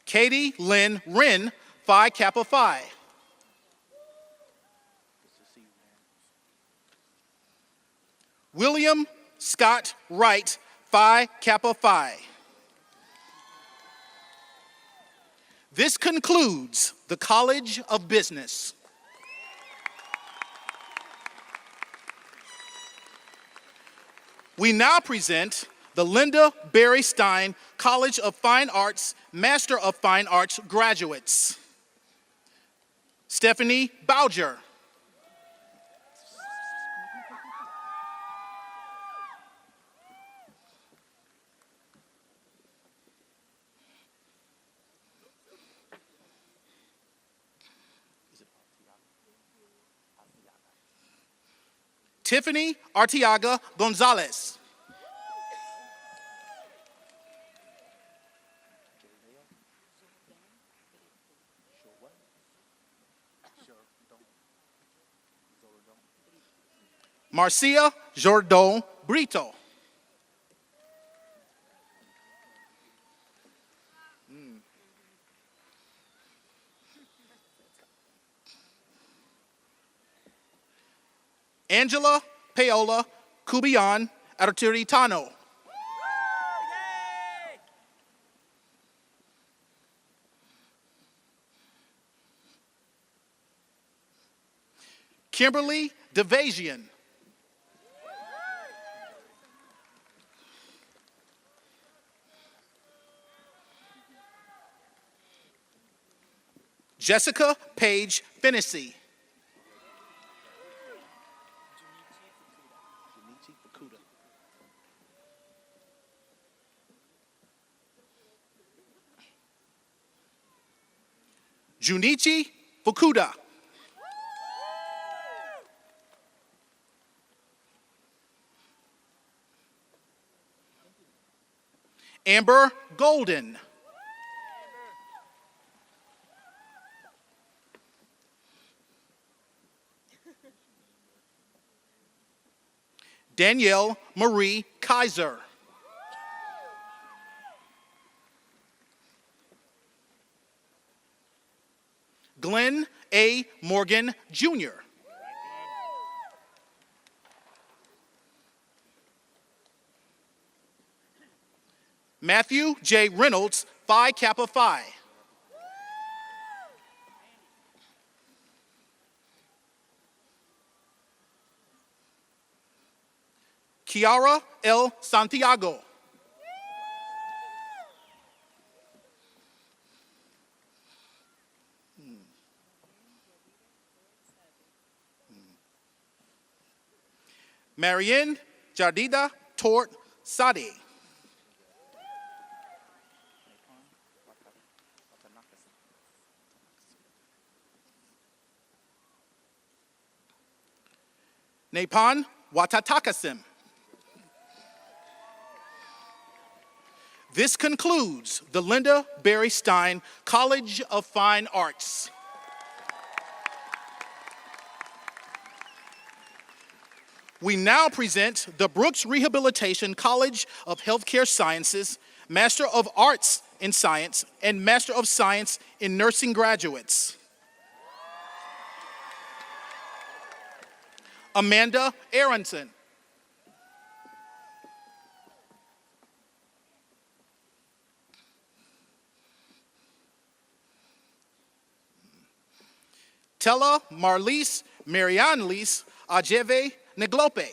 Katie Lynn Wren, Phi Kappa Phi. William Scott Wright, Phi Kappa Phi. This concludes the College of Business. We now present the Linda Berry Stein College of Fine Arts Master of Fine Arts graduates. Stephanie Bouger. Tiffany Arteaga Gonzalez. Marcia Jordon Brito. Angela Paola Cubian Arturitano. Kimberly Devasian. Jessica Page Fennessy. Junichi Fukuda. Amber Golden. Danielle Marie Kaiser. Glenn A. Morgan, Jr. Matthew J. Reynolds, Phi Kappa Phi. Kiara L. Santiago. Marianne Jardida Tort Sade. Nepan Watatakasim. This concludes the Linda Berry Stein College of Fine Arts. We now present the Brooks Rehabilitation College of Healthcare Sciences, Master of Arts in Science, and Master of Science in Nursing graduates. Amanda Aronson. Tella Marlise Marianlis Ajeve Neglope.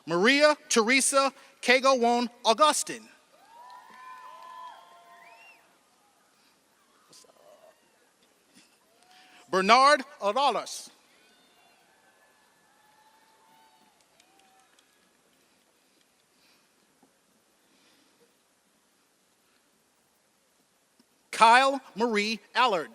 Maria Teresa Kegawon Augustine. Bernard Aralas. Kyle Marie Allard.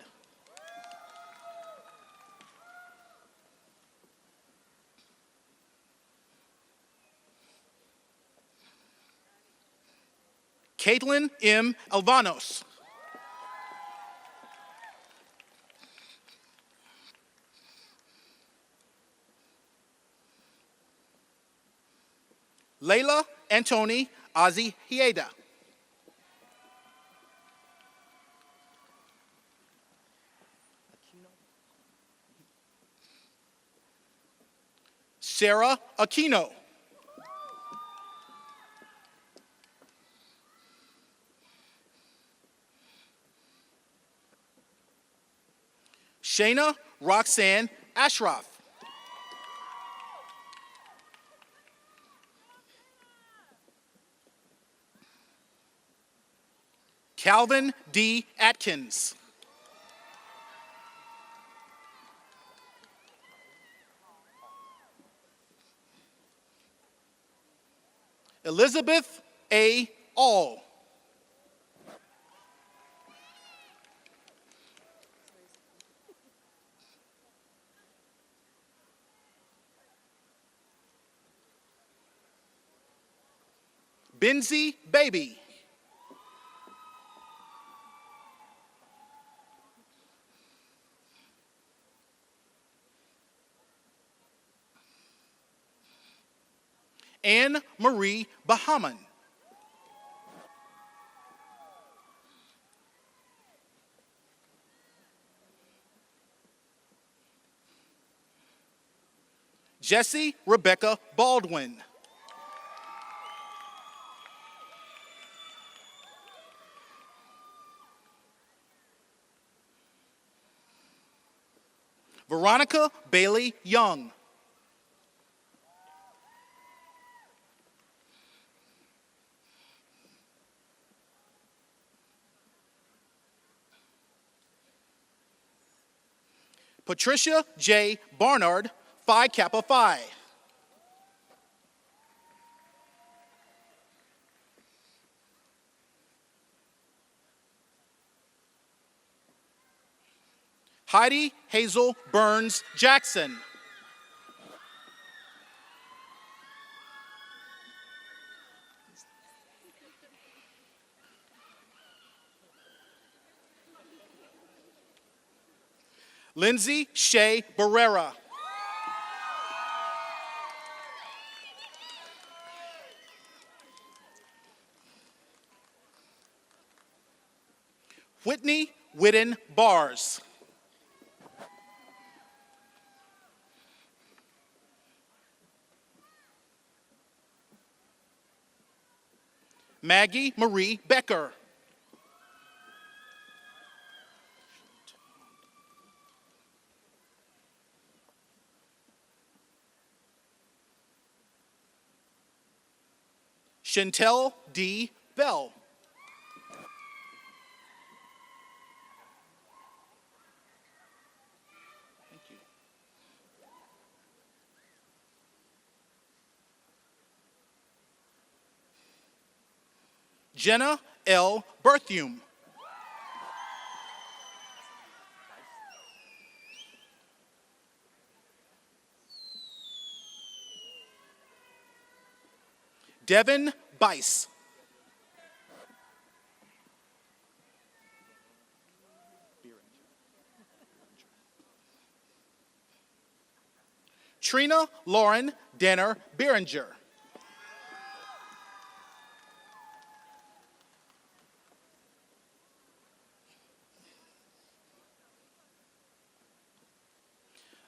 Caitlin M. Alvanos. Layla Antoni Azi Hieda. Sarah Aquino. Shayna Roxanne Ashraf. Calvin D. Atkins. Elizabeth A. All. Benzie Baby. Anne Marie Bahaman. Jessie Rebecca Baldwin. Veronica Bailey Young. Patricia J. Barnard, Phi Kappa Phi. Heidi Hazel Burns Jackson. Lindsay Shea Barrera. Whitney Whitten Bars. Maggie Marie Becker. Chantel D. Bell. Thank you. Jenna L. Berthume. Devin Bice. Trina Lauren Danner Berenger.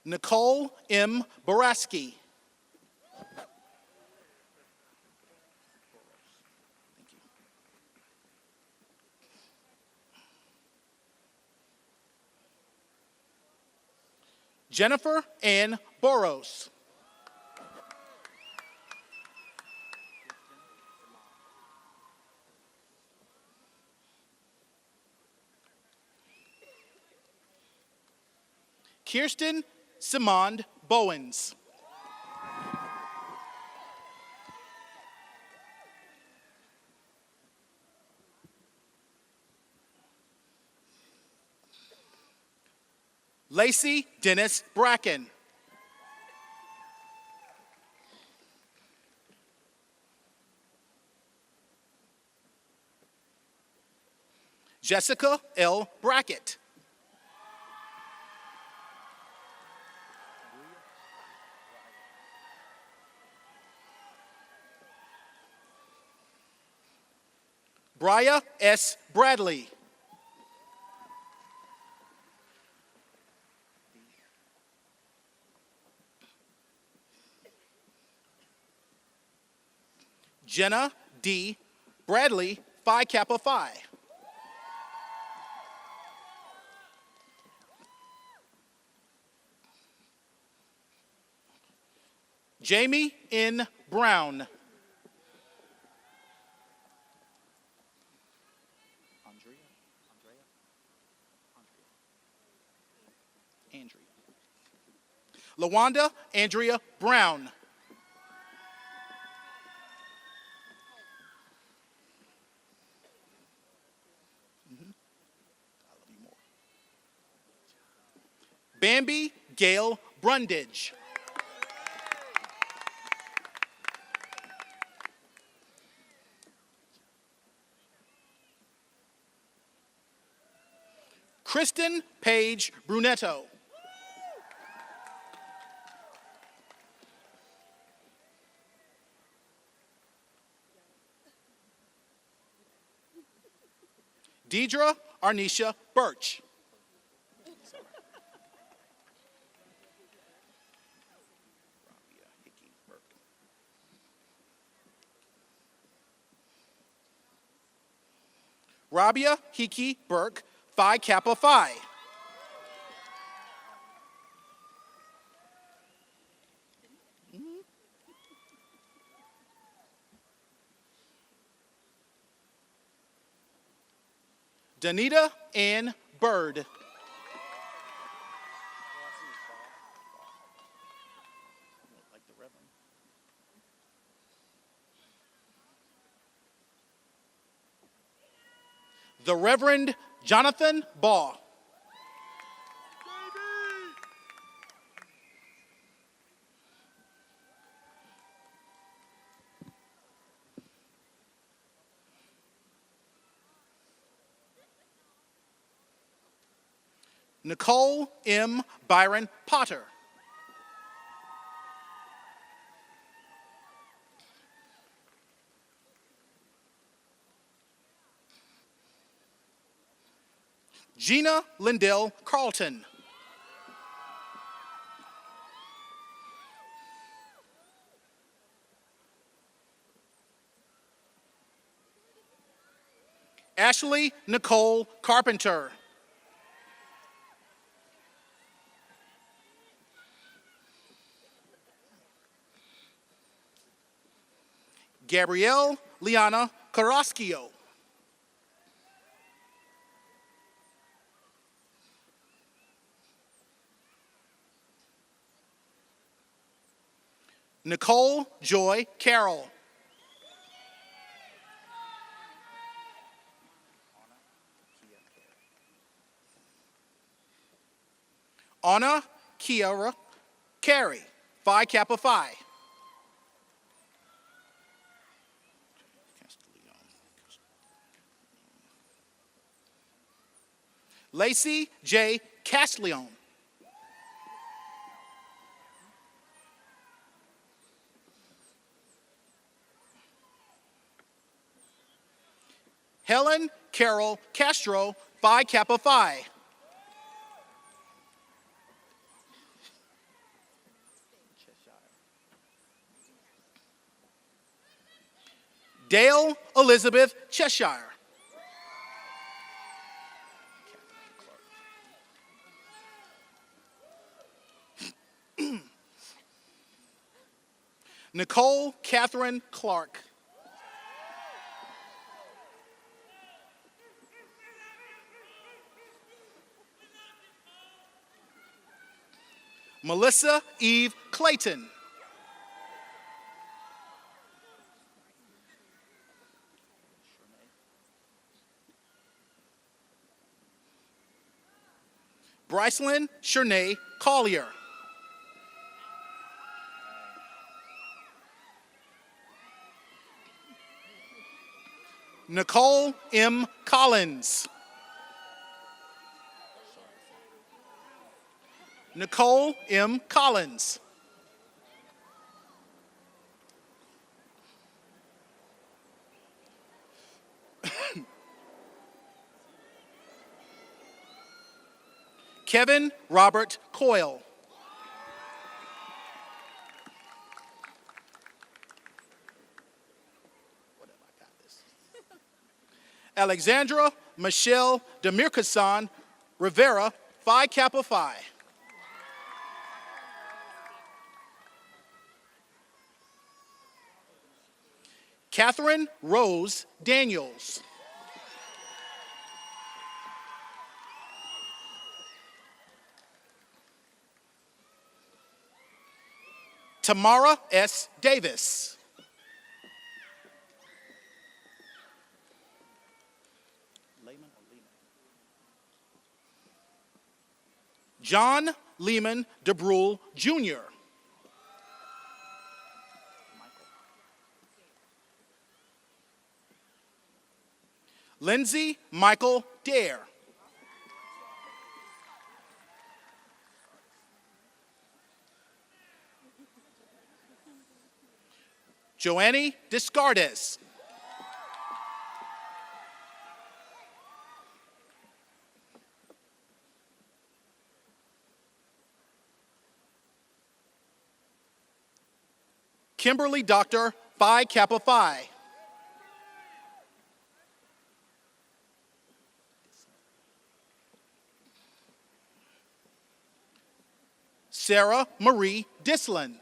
Nicole M. Boraski. Jennifer Ann Boros. Kirsten Simond Bowens. Lacey Dennis Bracken. Jessica L. Brackett. Bria S. Bradley. Jenna D. Bradley, Phi Kappa Phi. Jamie N. Brown. Andrea. LaWanda Andrea Brown. Bambi Gail Brundage. Kristen Page Brunetto. Deidre Arnisha Birch. Rabia Hiki Burke, Phi Kappa Phi. Danita Ann Bird. The Reverend Jonathan Baugh. Nicole M. Byron Potter. Gina Lindell Carlton. Ashley Nicole Carpenter. Gabrielle Liana Carrasquillo. Nicole Joy Carroll. Anna Kiara Carey, Phi Kappa Phi. Lacey J. Castleon. Helen Carol Castro, Phi Kappa Phi. Dale Elizabeth Cheshire. Nicole Catherine Clark. Melissa Eve Clayton. Brycelyn Shernay Collier. Nicole M. Collins. Nicole M. Collins. Kevin Robert Coyle. Alexandra Michelle Demirkasan Rivera, Phi Kappa Phi. Catherine Rose Daniels. Tamara S. Davis. John Lehman DeBrule, Jr. Lindsay Michael Dare. Joanny Descartes. Kimberly Dr. Phi Kappa Phi. Sarah Marie Dislin.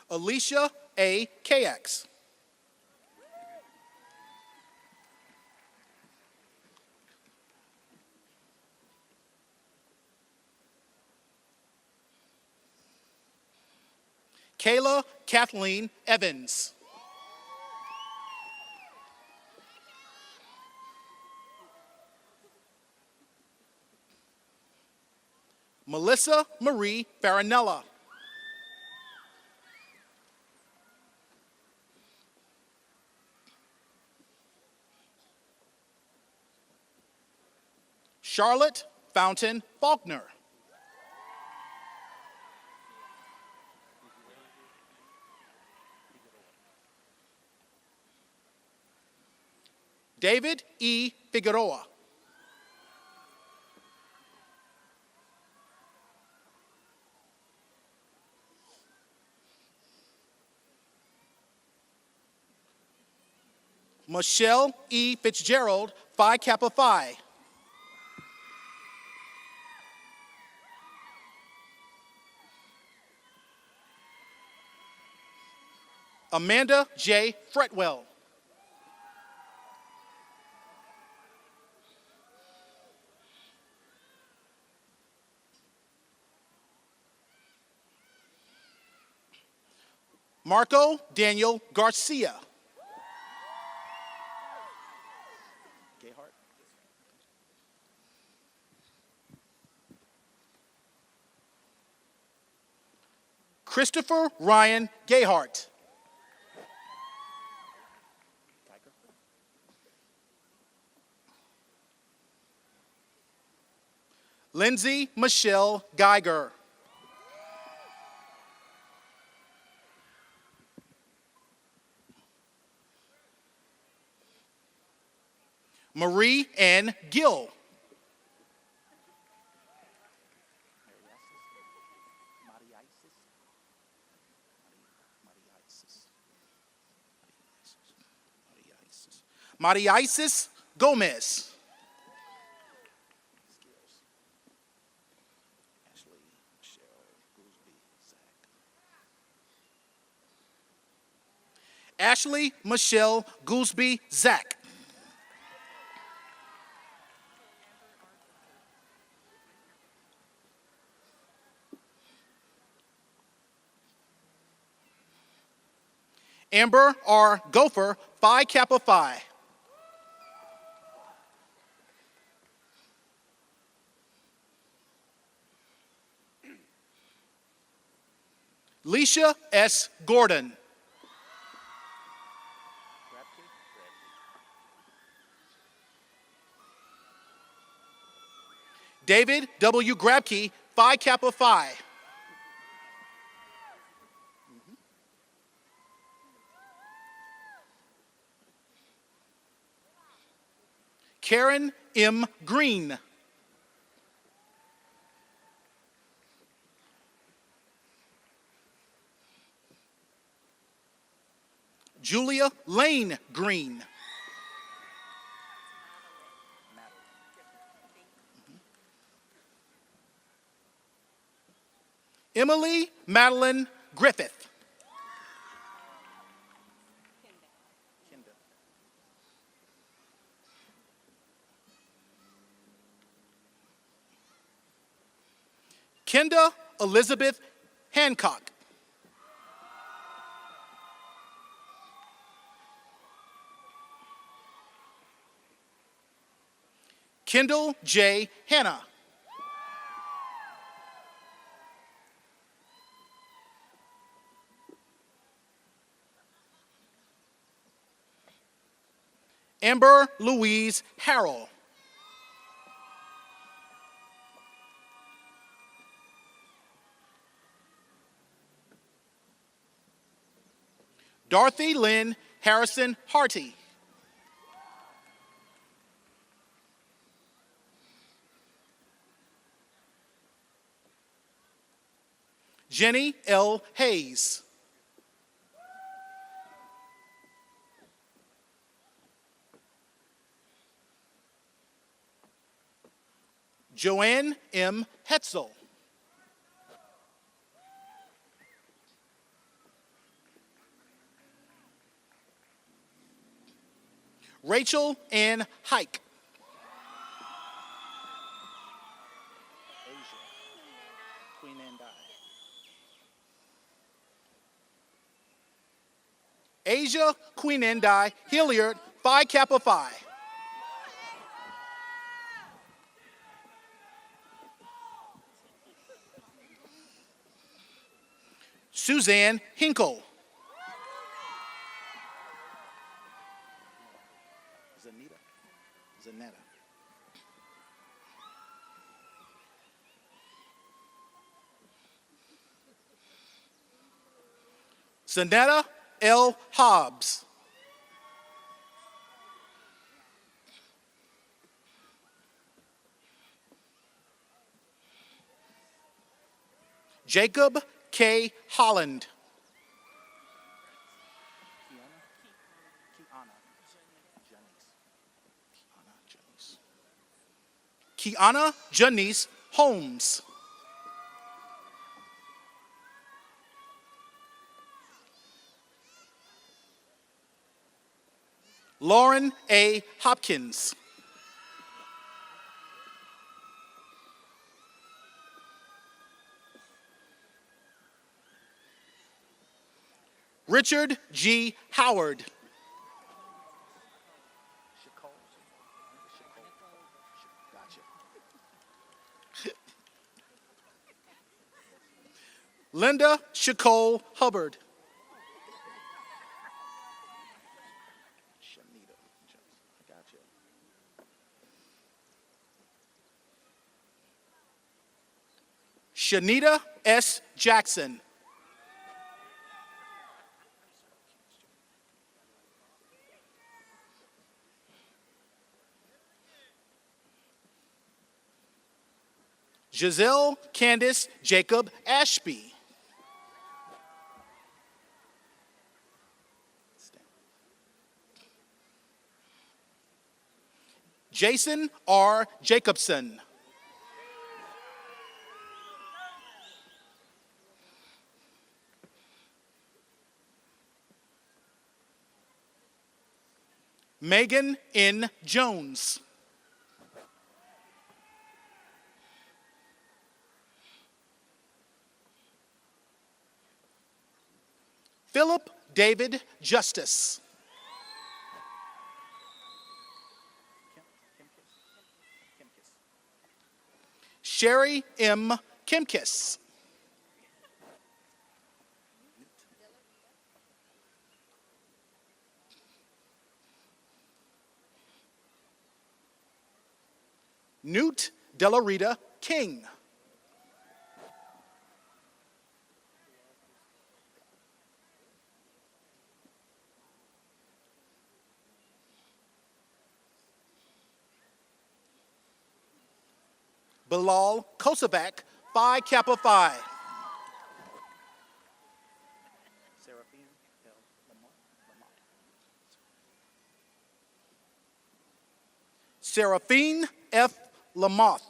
Alicia A. KX. Kayla Kathleen Evans. Melissa Marie Farinella. Charlotte Fountain Faulkner. David E. Figueroa. Michelle E. Fitzgerald, Phi Kappa Phi. Amanda J. Fretwell. Marco Daniel Garcia. Christopher Ryan Gayhart. Lindsay Michelle Geiger. Marie Ann Gill. Mariaisis Gomez. Ashley Michelle Goolsby Zach. Amber R. Gopher, Phi Kappa Phi. Leisha S. Gordon. David W. Grabke, Phi Kappa Phi. Karen M. Green. Julia Lane Green. Emily Madeline Griffith. Kenda Elizabeth Hancock. Kendall J. Hanna. Amber Louise Harrell. Dorothy Lynn Harrison Harty. Jenny L. Hayes. Joanne M. Hetzel. Rachel Ann Hike. Queen Anne Asia Queen Endai Hilliard, Phi Kappa Phi. Suzanne Hinkle. Zanetta. Zanetta L. Hobbs. Jacob K. Holland. Kiana Janice Holmes. Lauren A. Hopkins. Richard G. Howard. Linda Shacole Hubbard. Shanita S. Jackson. Giselle Candace Jacob Ashby. Jason R. Jacobson. Megan N. Jones. Philip David Justice. Sherry M. Kimkis. Newt Delarita King. Bilal Kosovac, Phi Kappa Phi. Seraphine F. Lamoth.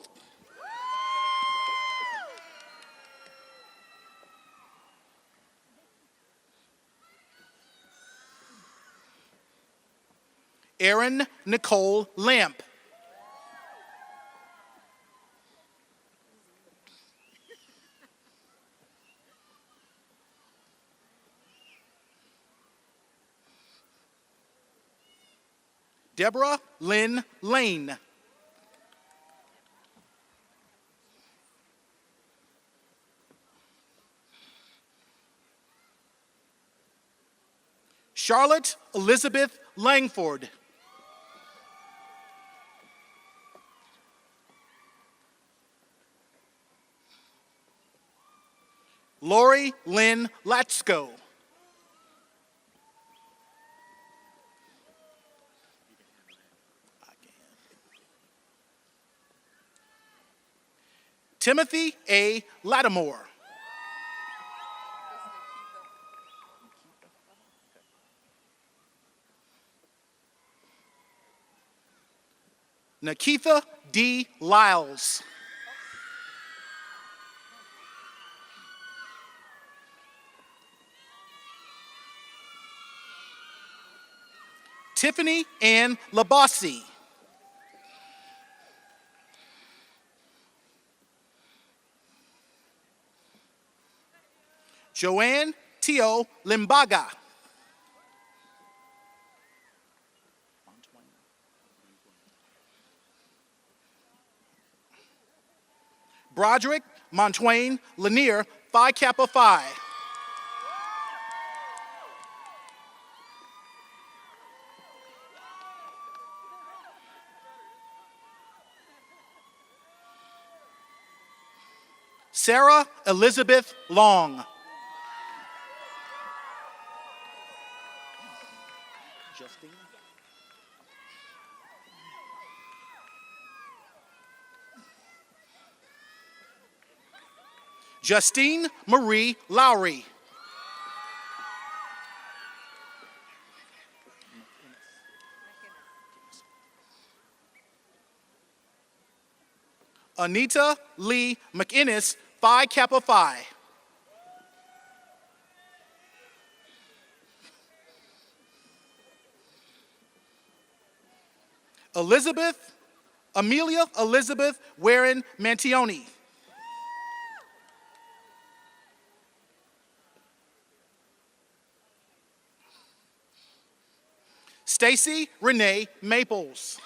Erin Nicole Lamp. Deborah Lynn Lane. Charlotte Elizabeth Langford. Lori Lynn Latsko. Timothy A. Lattimore. Nikitha D. Lyles. Tiffany Ann Labasi. Joanne Tio Limbaga. Broderick Montwain Lanier, Phi Kappa Phi. Sarah Elizabeth Long. Justine Marie Lowry. Anita Lee McInnes, Phi Kappa Phi. Amelia Elizabeth Warren Mantioni. Stacy Renee Maples.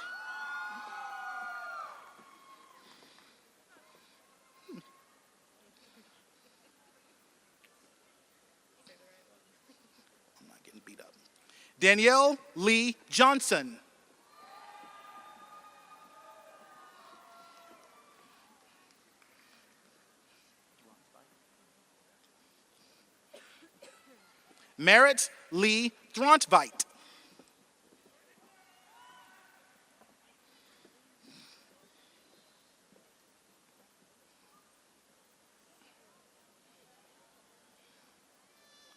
I'm not getting beat up. Danielle Lee Johnson. Merritt Lee Throntveit.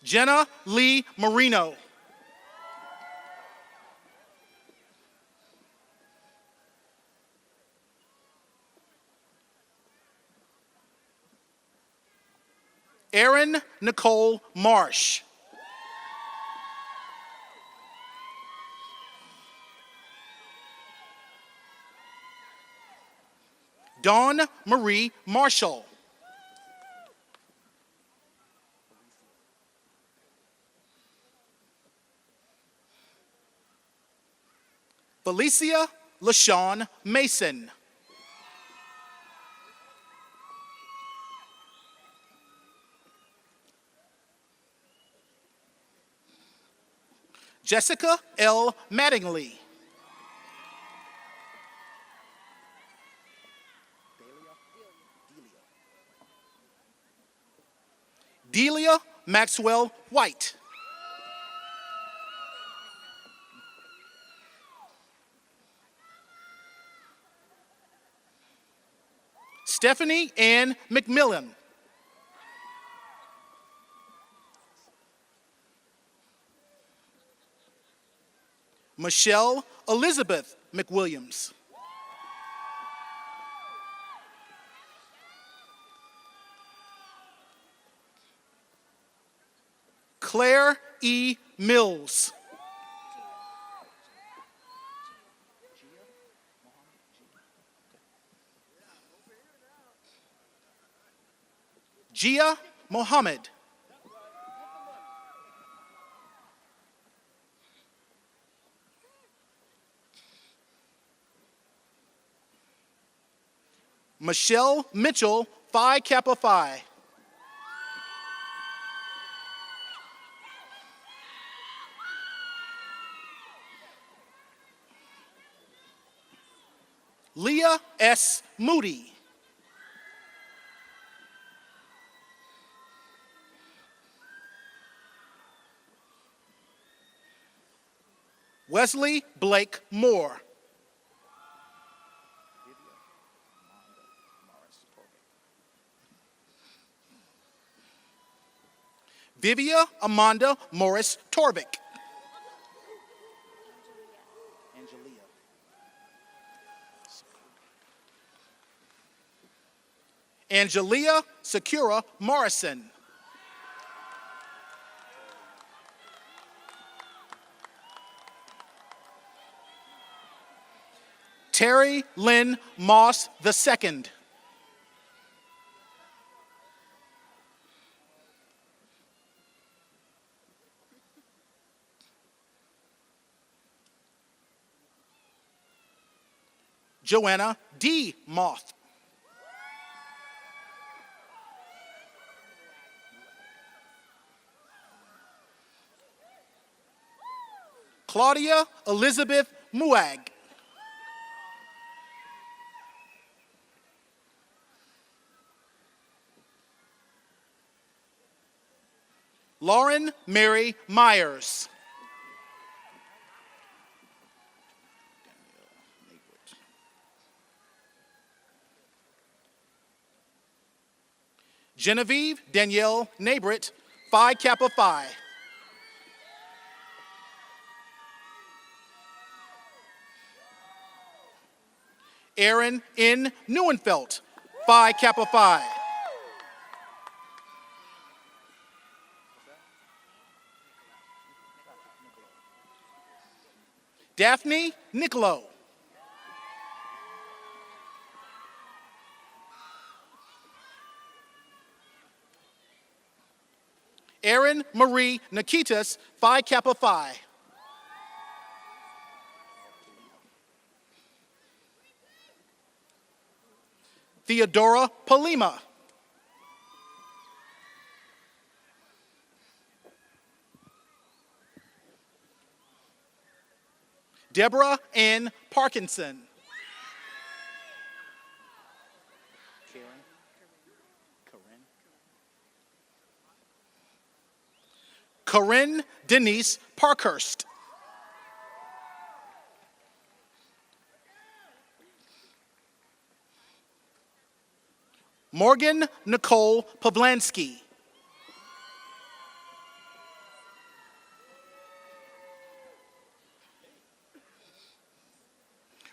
Jenna Lee Marino. Erin Nicole Marsh. Dawn Marie Marshall. Felicia LaShawn Mason. Jessica L. Mattingly. Delia Maxwell White. Stephanie Ann McMillan. Michelle Elizabeth McWilliams. Claire E. Mills. Gia Mohammed. Michelle Mitchell, Phi Kappa Phi. Leah S. Moody. Wesley Blake Moore. Vivia Amanda Morris Torvik. Angelia Sakura Morrison. Terry Lynn Moss II. Joanna D. Moth. Claudia Elizabeth Muag. Lauren Mary Myers. Genevieve Danielle Nabrit, Phi Kappa Phi. Aaron N. Neuenfeld, Phi Kappa Phi. Daphne Nicolo. Erin Marie Nikitas, Phi Kappa Phi. Theodora Polima. Deborah Ann Parkinson. Corinne Denise Parkhurst. Morgan Nicole Pavlansky.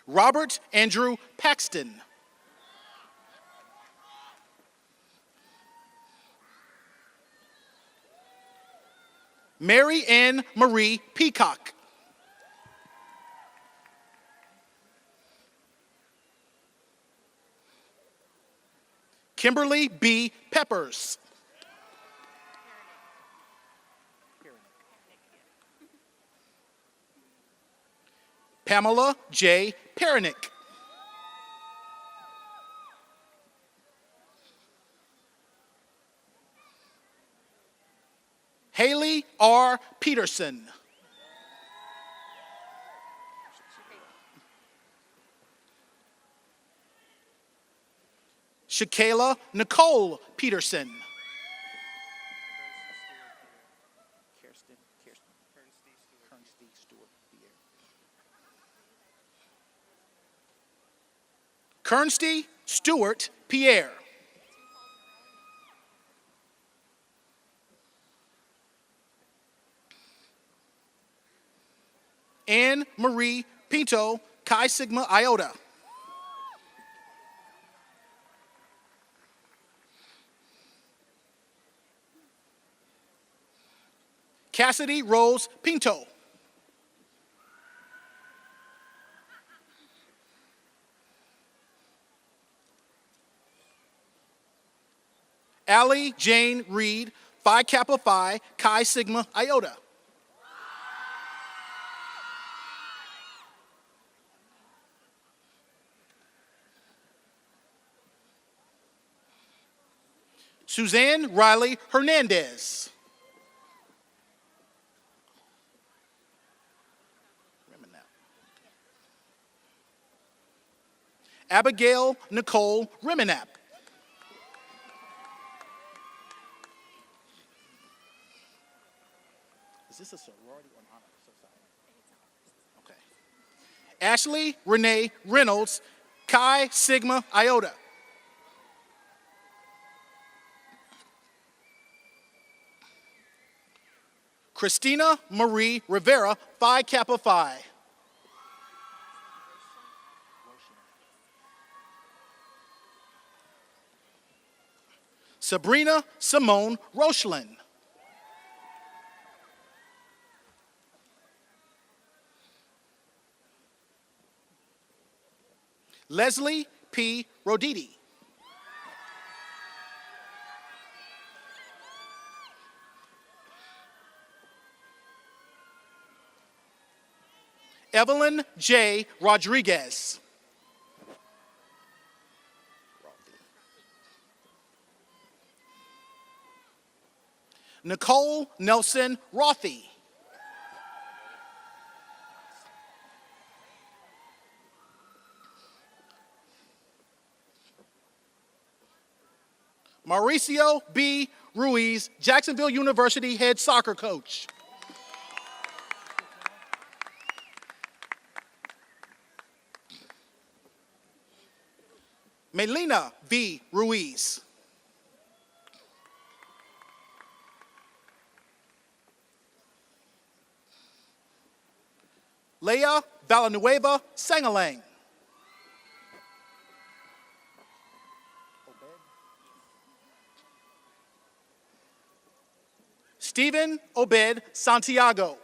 Robert Andrew Paxton. Mary Ann Marie Peacock. Kimberly B. Peppers. Pamela J. Perenick. Haley R. Peterson. Shakayla Nicole Peterson. Kernsty Stewart Pierre. Anne Marie Pinto Chi Sigma Iota. Cassidy Rose Pinto. Allie Jane Reed, Phi Kappa Phi, Chi Sigma Iota. Suzanne Riley Hernandez. Abigail Nicole Remenap. Is this a sorority or an honor society? Okay. Ashley Renee Reynolds, Chi Sigma Iota. Christina Marie Rivera, Phi Kappa Phi. Sabrina Simone Rochlin. Leslie P. Roditi. Evelyn J. Rodriguez. Nicole Nelson Rothy. Mauricio B. Ruiz, Jacksonville University head soccer coach. Melina V. Ruiz. Leia Villanueva Sangalang. Stephen Obed Santiago.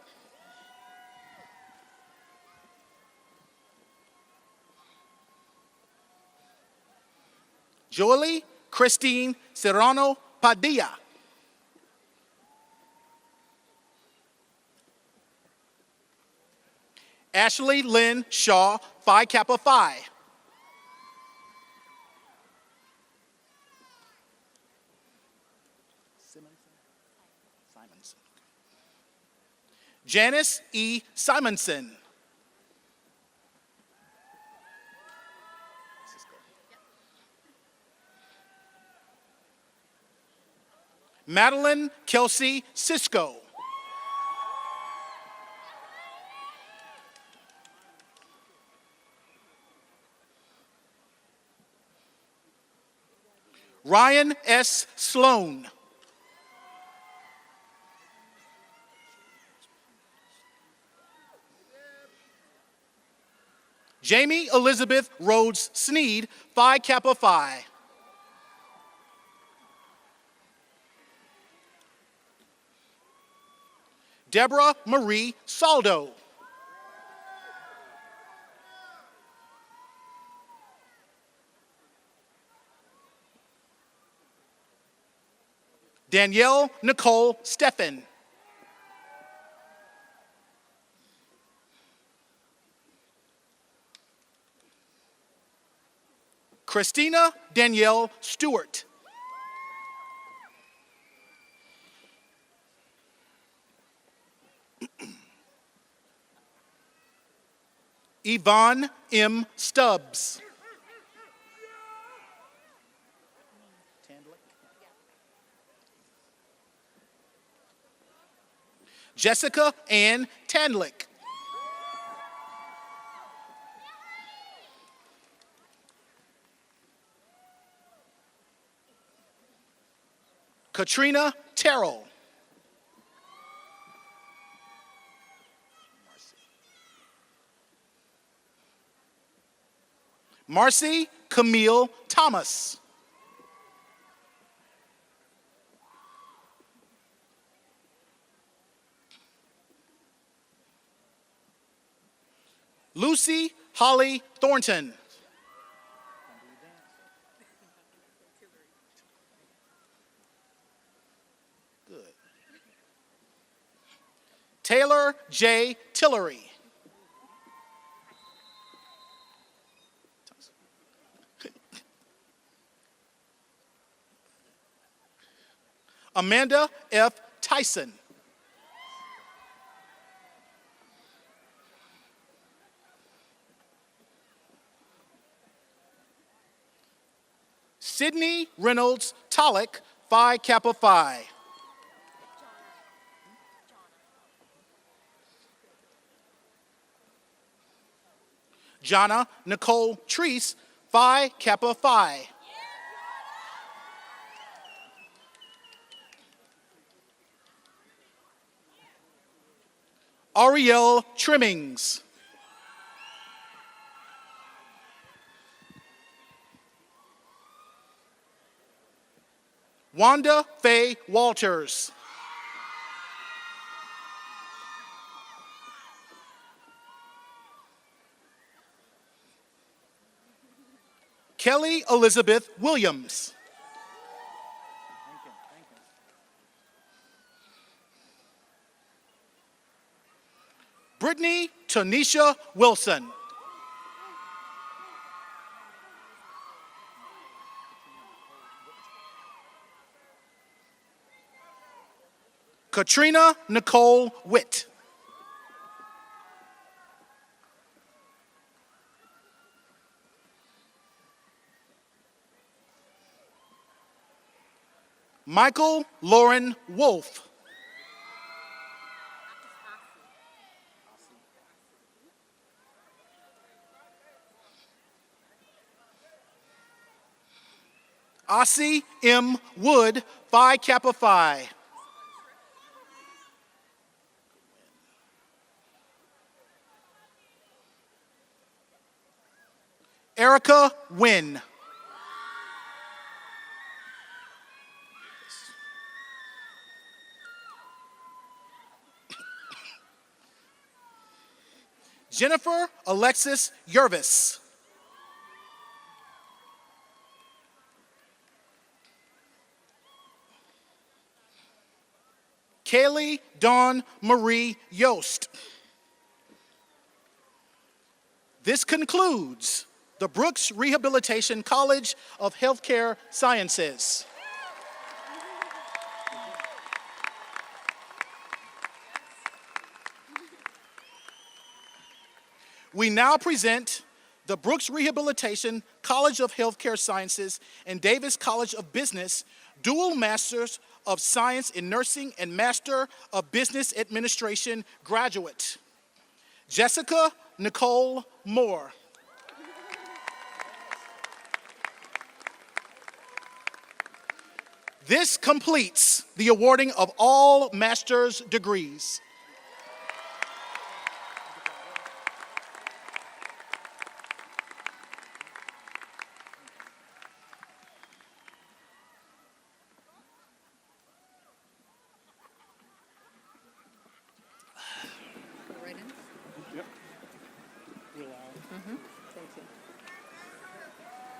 Joely Christine Serrano Padilla. Ashley Lynn Shaw, Phi Kappa Phi. Simonson. Janice E. Simonson. Madeline Kelsey Cisco. Ryan S. Sloan. Jamie Elizabeth Rhodes Sneed, Phi Kappa Phi. Deborah Marie Saldo. Danielle Nicole Steffen. Christina Danielle Stewart. Yvonne M. Stubbs. Jessica Ann Tandlick. Katrina Terrell. Marcy Camille Thomas. Lucy Holly Thornton. Good. Taylor J. Tillery. Amanda F. Tyson. Sydney Reynolds Tolick, Phi Kappa Phi. Jonna Nicole Treese, Phi Kappa Phi. Ariel Trimmings. Wanda Faye Walters. Kelly Elizabeth Williams. Brittany Tanisha Wilson. Katrina Nicole Witt. Michael Lauren Wolf. Ossie M. Wood, Phi Kappa Phi. Erica Wynn. Jennifer Alexis Yervis. Kaylee Dawn Marie Yost. This concludes the Brooks Rehabilitation College of Healthcare Sciences. We now present the Brooks Rehabilitation College of Healthcare Sciences and Davis College of Business dual Masters of Science in Nursing and Master of Business Administration graduate, Jessica Nicole Moore. This completes the awarding of all master's degrees.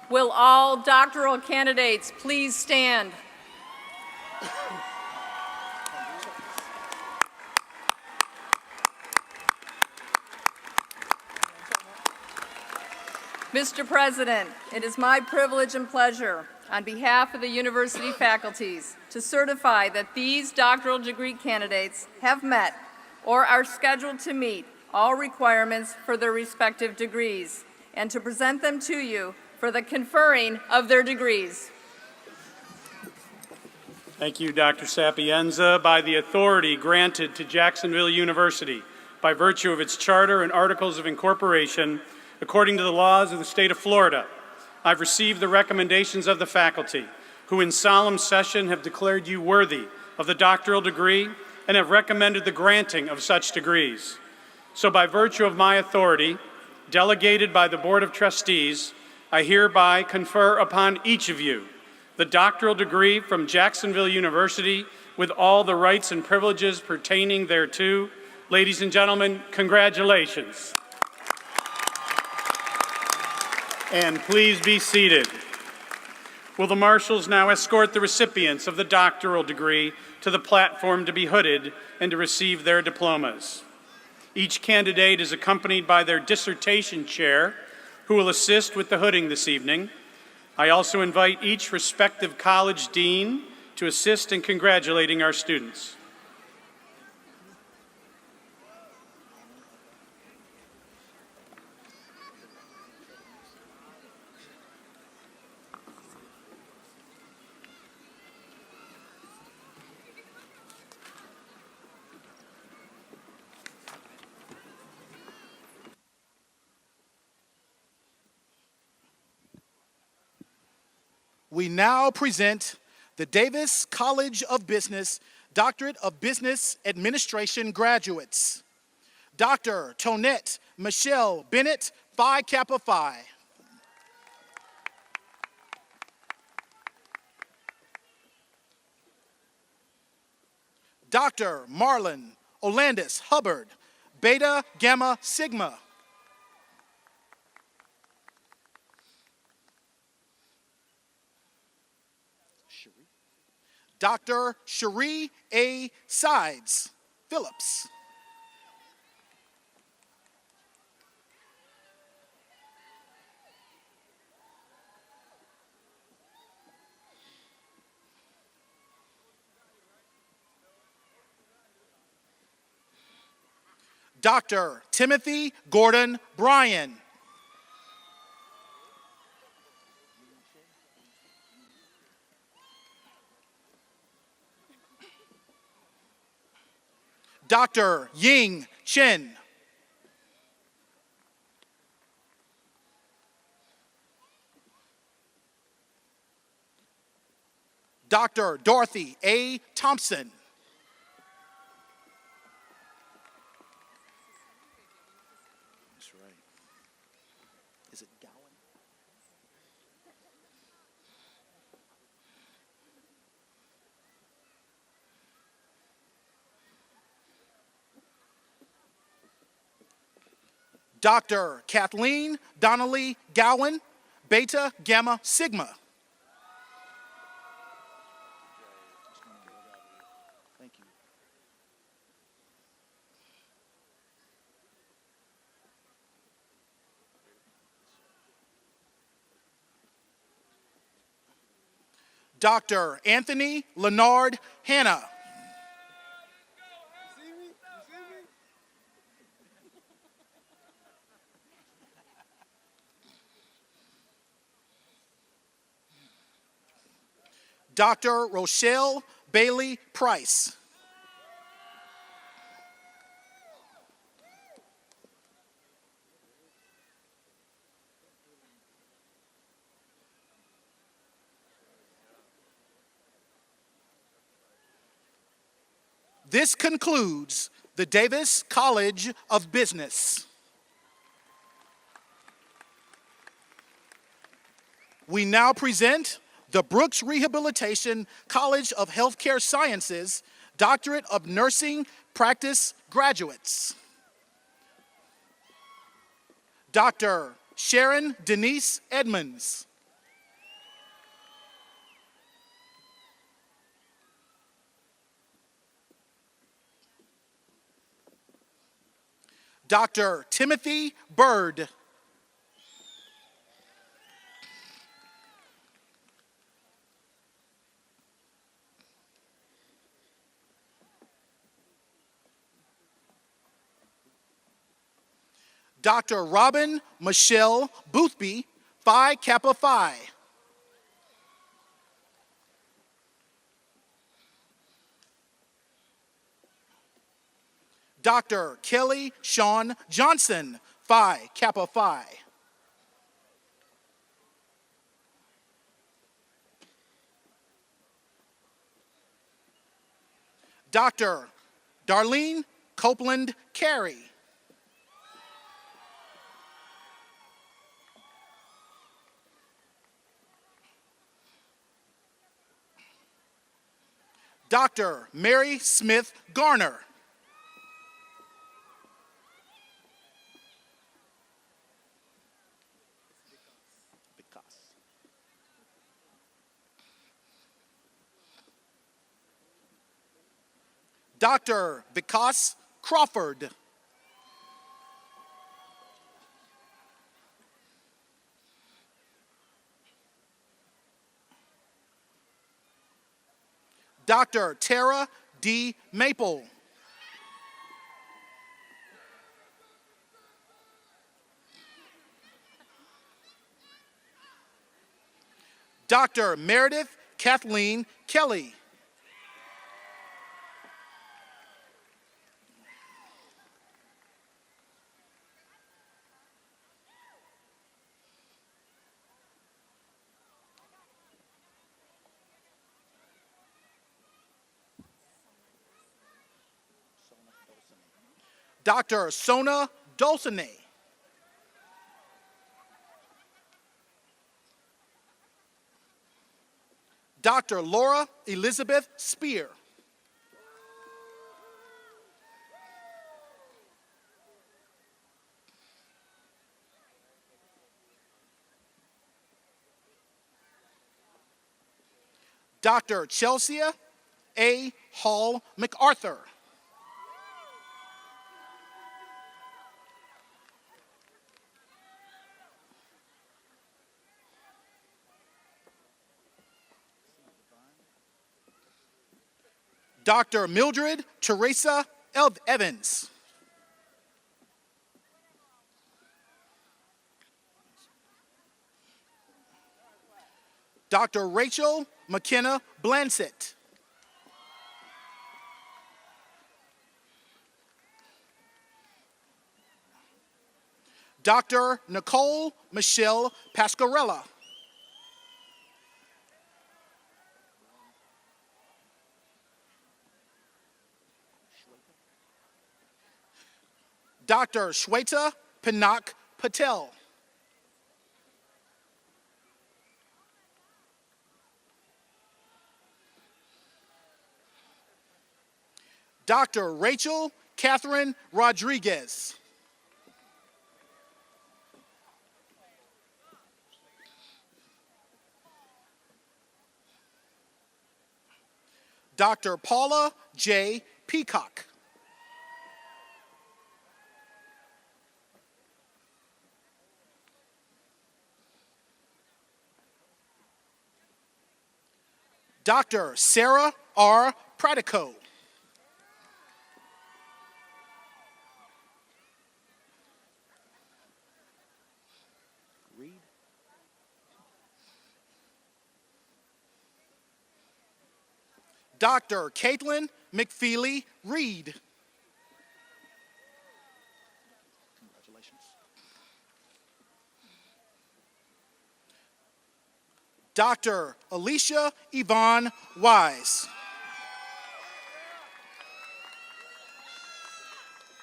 Will all doctoral candidates please stand? Mr. President, it is my privilege and pleasure, on behalf of the university faculties, to certify that these doctoral degree candidates have met or are scheduled to meet all requirements for their respective degrees, and to present them to you for the conferring of their degrees. Thank you, Dr. Sapienza. By the authority granted to Jacksonville University by virtue of its charter and articles of incorporation, according to the laws of the state of Florida, I've received the recommendations of the faculty, who in solemn session have declared you worthy of the doctoral degree and have recommended the granting of such degrees. So by virtue of my authority, delegated by the Board of Trustees, I hereby confer upon each of you the doctoral degree from Jacksonville University with all the rights and privileges pertaining thereto. Ladies and gentlemen, congratulations. And please be seated. Will the marshals now escort the recipients of the doctoral degree to the platform to be hooded and to receive their diplomas. Each candidate is accompanied by their dissertation chair, who will assist with the hooding this evening. I also invite each respective college dean to assist in congratulating our students. We now present the Davis College of Business Doctorate of Business Administration graduates. Dr. Tonette Michelle Bennett, Phi Kappa Phi. Dr. Marlon Olandis Hubbard, Beta Gamma Sigma. Dr. Cherie A. Sides Phillips. Dr. Timothy Gordon Bryan. Dr. Ying Chen. Dr. Dorothy A. Thompson. That's right. Is it Gowan? Dr. Kathleen Donnelly Gowan, Beta Gamma Sigma. Thank you. Dr. Anthony Leonard Hanna. Dr. Rochelle Bailey Price. This concludes the Davis College of Business. We now present the Brooks Rehabilitation College of Healthcare Sciences Doctorate of Nursing Practice graduates. Dr. Sharon Denise Edmonds. Dr. Timothy Bird. Dr. Robin Michelle Boothby, Phi Kappa Phi. Dr. Kelly Sean Johnson, Phi Kappa Phi. Dr. Darlene Copeland Carey. Dr. Mary Smith Garner. Dr. Vikas Crawford. Dr. Tara D. Maple. Dr. Meredith Kathleen Kelly. Dr. Sona Dulcinea. Dr. Laura Elizabeth Spear. Dr. Chelsea A. Hall MacArthur. Dr. Mildred Teresa Evans. Dr. Rachel McKenna Blansett. Dr. Nicole Michelle Pascarella. Dr. Shweta Pinak Patel. Dr. Rachel Catherine Rodriguez. Dr. Paula J. Peacock. Dr. Sarah R. Pratico. Dr. Caitlin McFeely Reed. Congratulations. Dr. Alicia Yvonne Wise.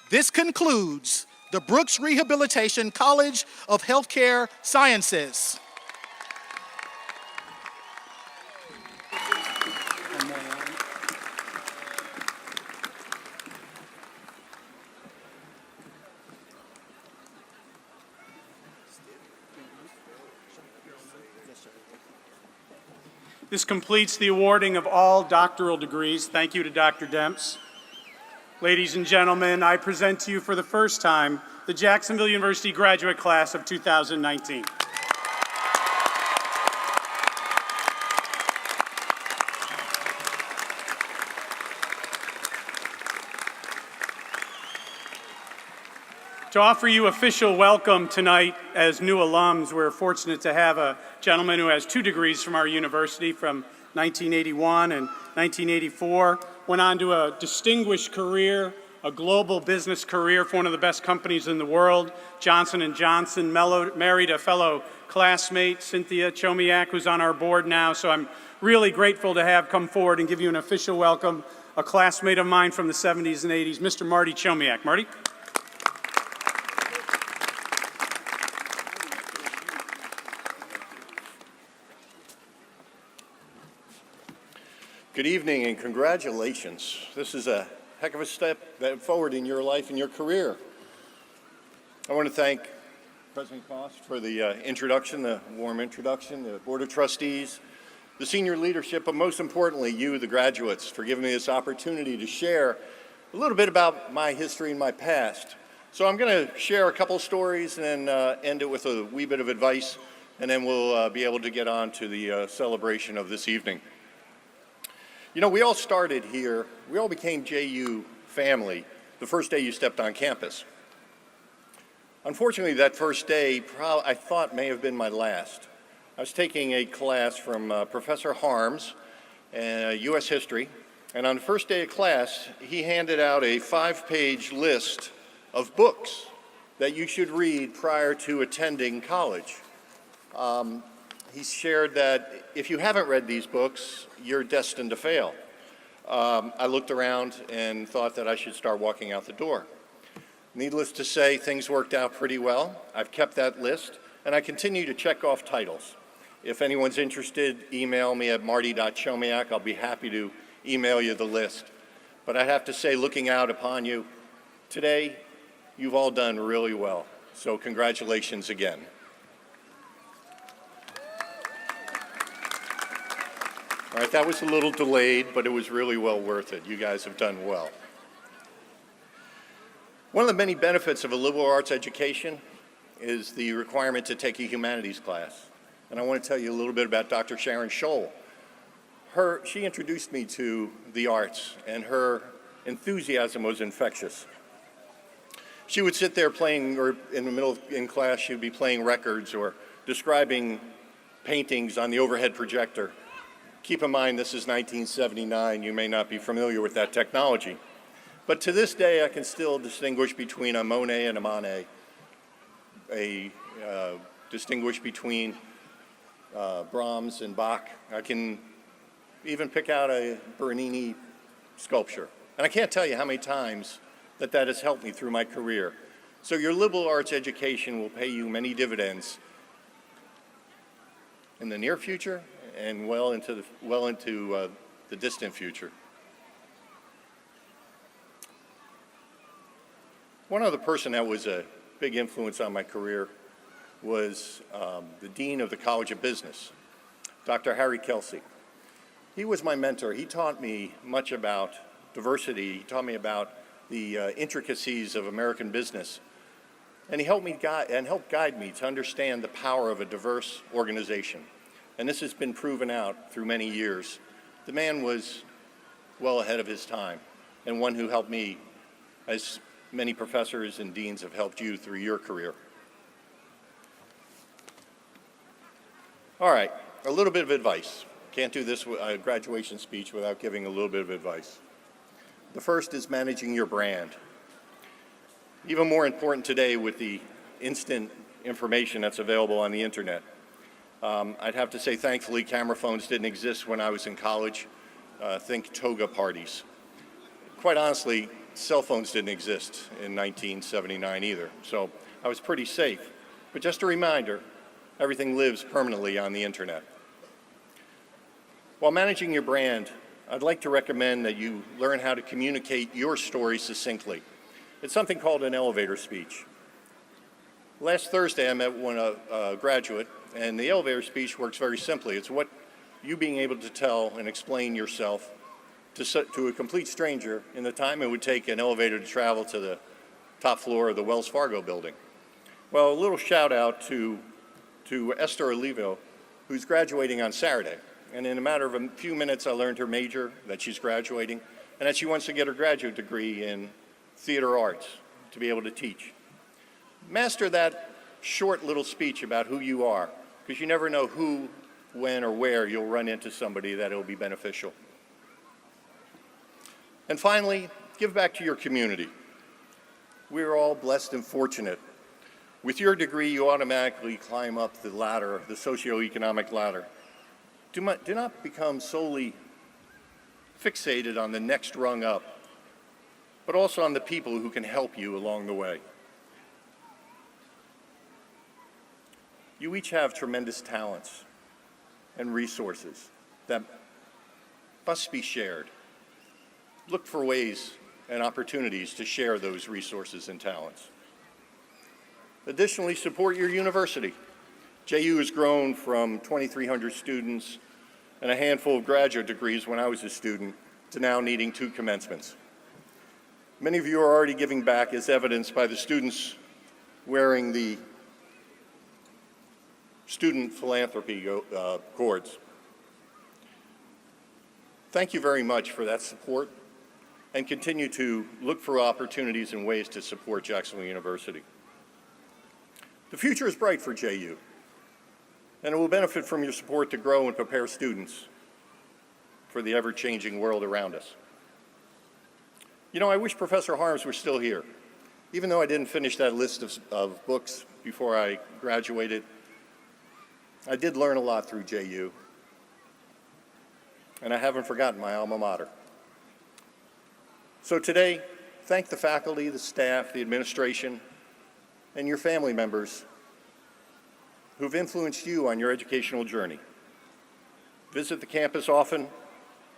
This concludes the Brooks Rehabilitation College of Healthcare Sciences. This completes the awarding of all doctoral degrees. Thank you to Dr. Demps. Ladies and gentlemen, I present to you for the first time the Jacksonville University graduate class of 2019. To offer you official welcome tonight as new alums, we're fortunate to have a gentleman who has 2 degrees from our university from 1981 and 1984, went on to a distinguished career, a global business career for one of the best companies in the world, Johnson & Johnson, married a fellow classmate, Cynthia Chomiak, who's on our board now, so I'm really grateful to have come forward and give you an official welcome, a classmate of mine from the 70s and 80s, Mr. Marty Chomiak. Marty? Good evening and congratulations. This is a heck of a step forward in your life and your career. I want to thank President Cost for the introduction, the warm introduction, the Board of Trustees, the senior leadership, but most importantly, you, the graduates, for giving me this opportunity to share a little bit about my history and my past. So I'm going to share a couple stories and then end it with a wee bit of advice, and then we'll be able to get on to the celebration of this evening. You know, we all started here, we all became JU family the first day you stepped on campus. Unfortunately, that first day, I thought may have been my last. I was taking a class from Professor Harms, U.S. History, and on the first day of class, he handed out a 5-page list of books that you should read prior to attending college. He shared that if you haven't read these books, you're destined to fail. I looked around and thought that I should start walking out the door. Needless to say, things worked out pretty well. I've kept that list, and I continue to check off titles. If anyone's interested, email me at marty.chomiak. I'll be happy to email you the list. But I have to say, looking out upon you, today, you've all done really well. So congratulations again. All right, that was a little delayed, but it was really well worth it. You guys have done well. One of the many benefits of a liberal arts education is the requirement to take a humanities class. And I want to tell you a little bit about Dr. Sharon Scholl. She introduced me to the arts, and her enthusiasm was infectious. She would sit there playing, or in class, she would be playing records or describing paintings on the overhead projector. Keep in mind, this is 1979. You may not be familiar with that technology. But to this day, I can still distinguish between a Monet and a Manet, distinguish between Brahms and Bach. I can even pick out a Bernini sculpture. And I can't tell you how many times that has helped me through my career. So your liberal arts education will pay you many dividends in the near future and well into the distant future. One other person that was a big influence on my career was the Dean of the College of Business, Dr. Harry Kelsey. He was my mentor. He taught me much about diversity. He taught me about the intricacies of American business. And he helped guide me to understand the power of a diverse organization. And this has been proven out through many years. The man was well ahead of his time, and one who helped me, as many professors and deans have helped you through your career. All right, a little bit of advice. Can't do this graduation speech without giving a little bit of advice. The first is managing your brand. Even more important today with the instant information that's available on the internet. I'd have to say, thankfully, camera phones didn't exist when I was in college. Think toga parties. Quite honestly, cell phones didn't exist in 1979 either, so I was pretty safe. But just a reminder, everything lives permanently on the internet. While managing your brand, I'd like to recommend that you learn how to communicate your story succinctly. It's something called an elevator speech. Last Thursday, I met a graduate, and the elevator speech works very simply. It's what you being able to tell and explain yourself to a complete stranger in the time it would take an elevator to travel to the top floor of the Wells Fargo building. Well, a little shout out to Esther Olivo, who's graduating on Saturday. And in a matter of a few minutes, I learned her major, that she's graduating, and that she wants to get her graduate degree in theater arts to be able to teach. Master that short little speech about who you are, because you never know who, when, or where you'll run into somebody that will be beneficial. And finally, give back to your community. We are all blessed and fortunate. With your degree, you automatically climb up the ladder, the socioeconomic ladder. Do not become solely fixated on the next rung up, but also on the people who can help you along the way. You each have tremendous talents and resources that must be shared. Look for ways and opportunities to share those resources and talents. Additionally, support your university. JU has grown from 2,300 students and a handful of graduate degrees when I was a student to now needing 2 commencements. Many of you are already giving back, as evidenced by the students wearing the student philanthropy cords. Thank you very much for that support, and continue to look for opportunities and ways to support Jacksonville University. The future is bright for JU, and it will benefit from your support to grow and prepare students for the ever-changing world around us. You know, I wish Professor Harms were still here. Even though I didn't finish that list of books before I graduated, I did learn a lot through JU, and I haven't forgotten my alma mater. So today, thank the faculty, the staff, the administration, and your family members who've influenced you on your educational journey. Visit the campus often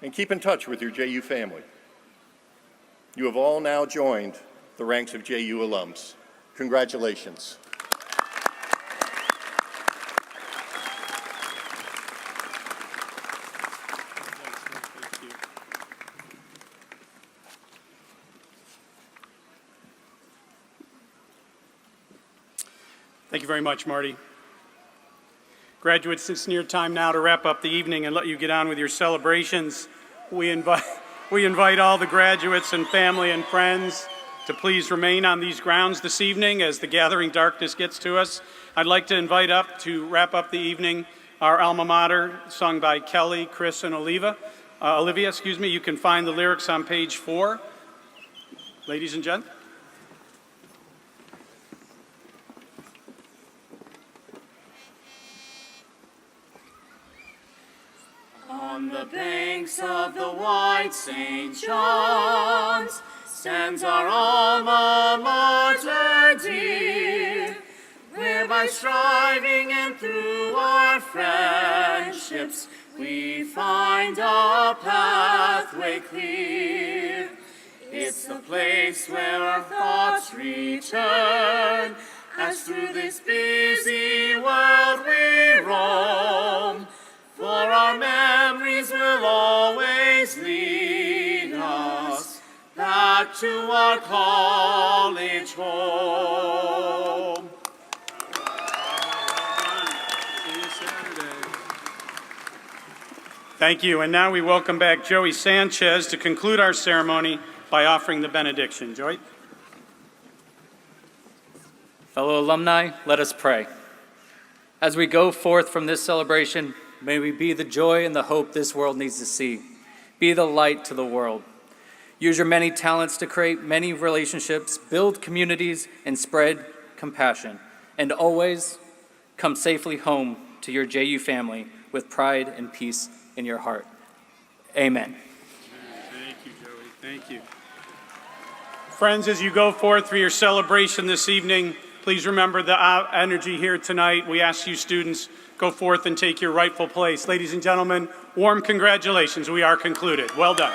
and keep in touch with your JU family. You have all now joined the ranks of JU alums. Congratulations. Thank you very much, Marty. Graduates, it's near time now to wrap up the evening and let you get on with your celebrations. We invite all the graduates and family and friends to please remain on these grounds this evening as the gathering darkness gets to us. I'd like to invite up to wrap up the evening our alma mater, sung by Kelly, Chris, and Olivia. You can find the lyrics on page 4. Ladies and gentlemen. On the banks of the wide St. John's stands our alma mater dear, where by striving and through our friendships we find a pathway clear. It's the place where our thoughts return, as through this busy world we roam. For our memories will to our college home. Thank you. And now we welcome back Joey Sanchez to conclude our ceremony by offering the benediction. Joey? Fellow alumni, let us pray. As we go forth from this celebration, may we be the joy and the hope this world needs to see. Be the light to the world. Use your many talents to create many relationships, build communities, and spread compassion. And always come safely home to your JU family with pride and peace in your heart. Amen. Thank you, Joey. Thank you. Friends, as you go forth for your celebration this evening, please remember the energy here tonight. We ask you students, go forth and take your rightful place. Ladies and gentlemen, warm congratulations. We are concluded. Well done.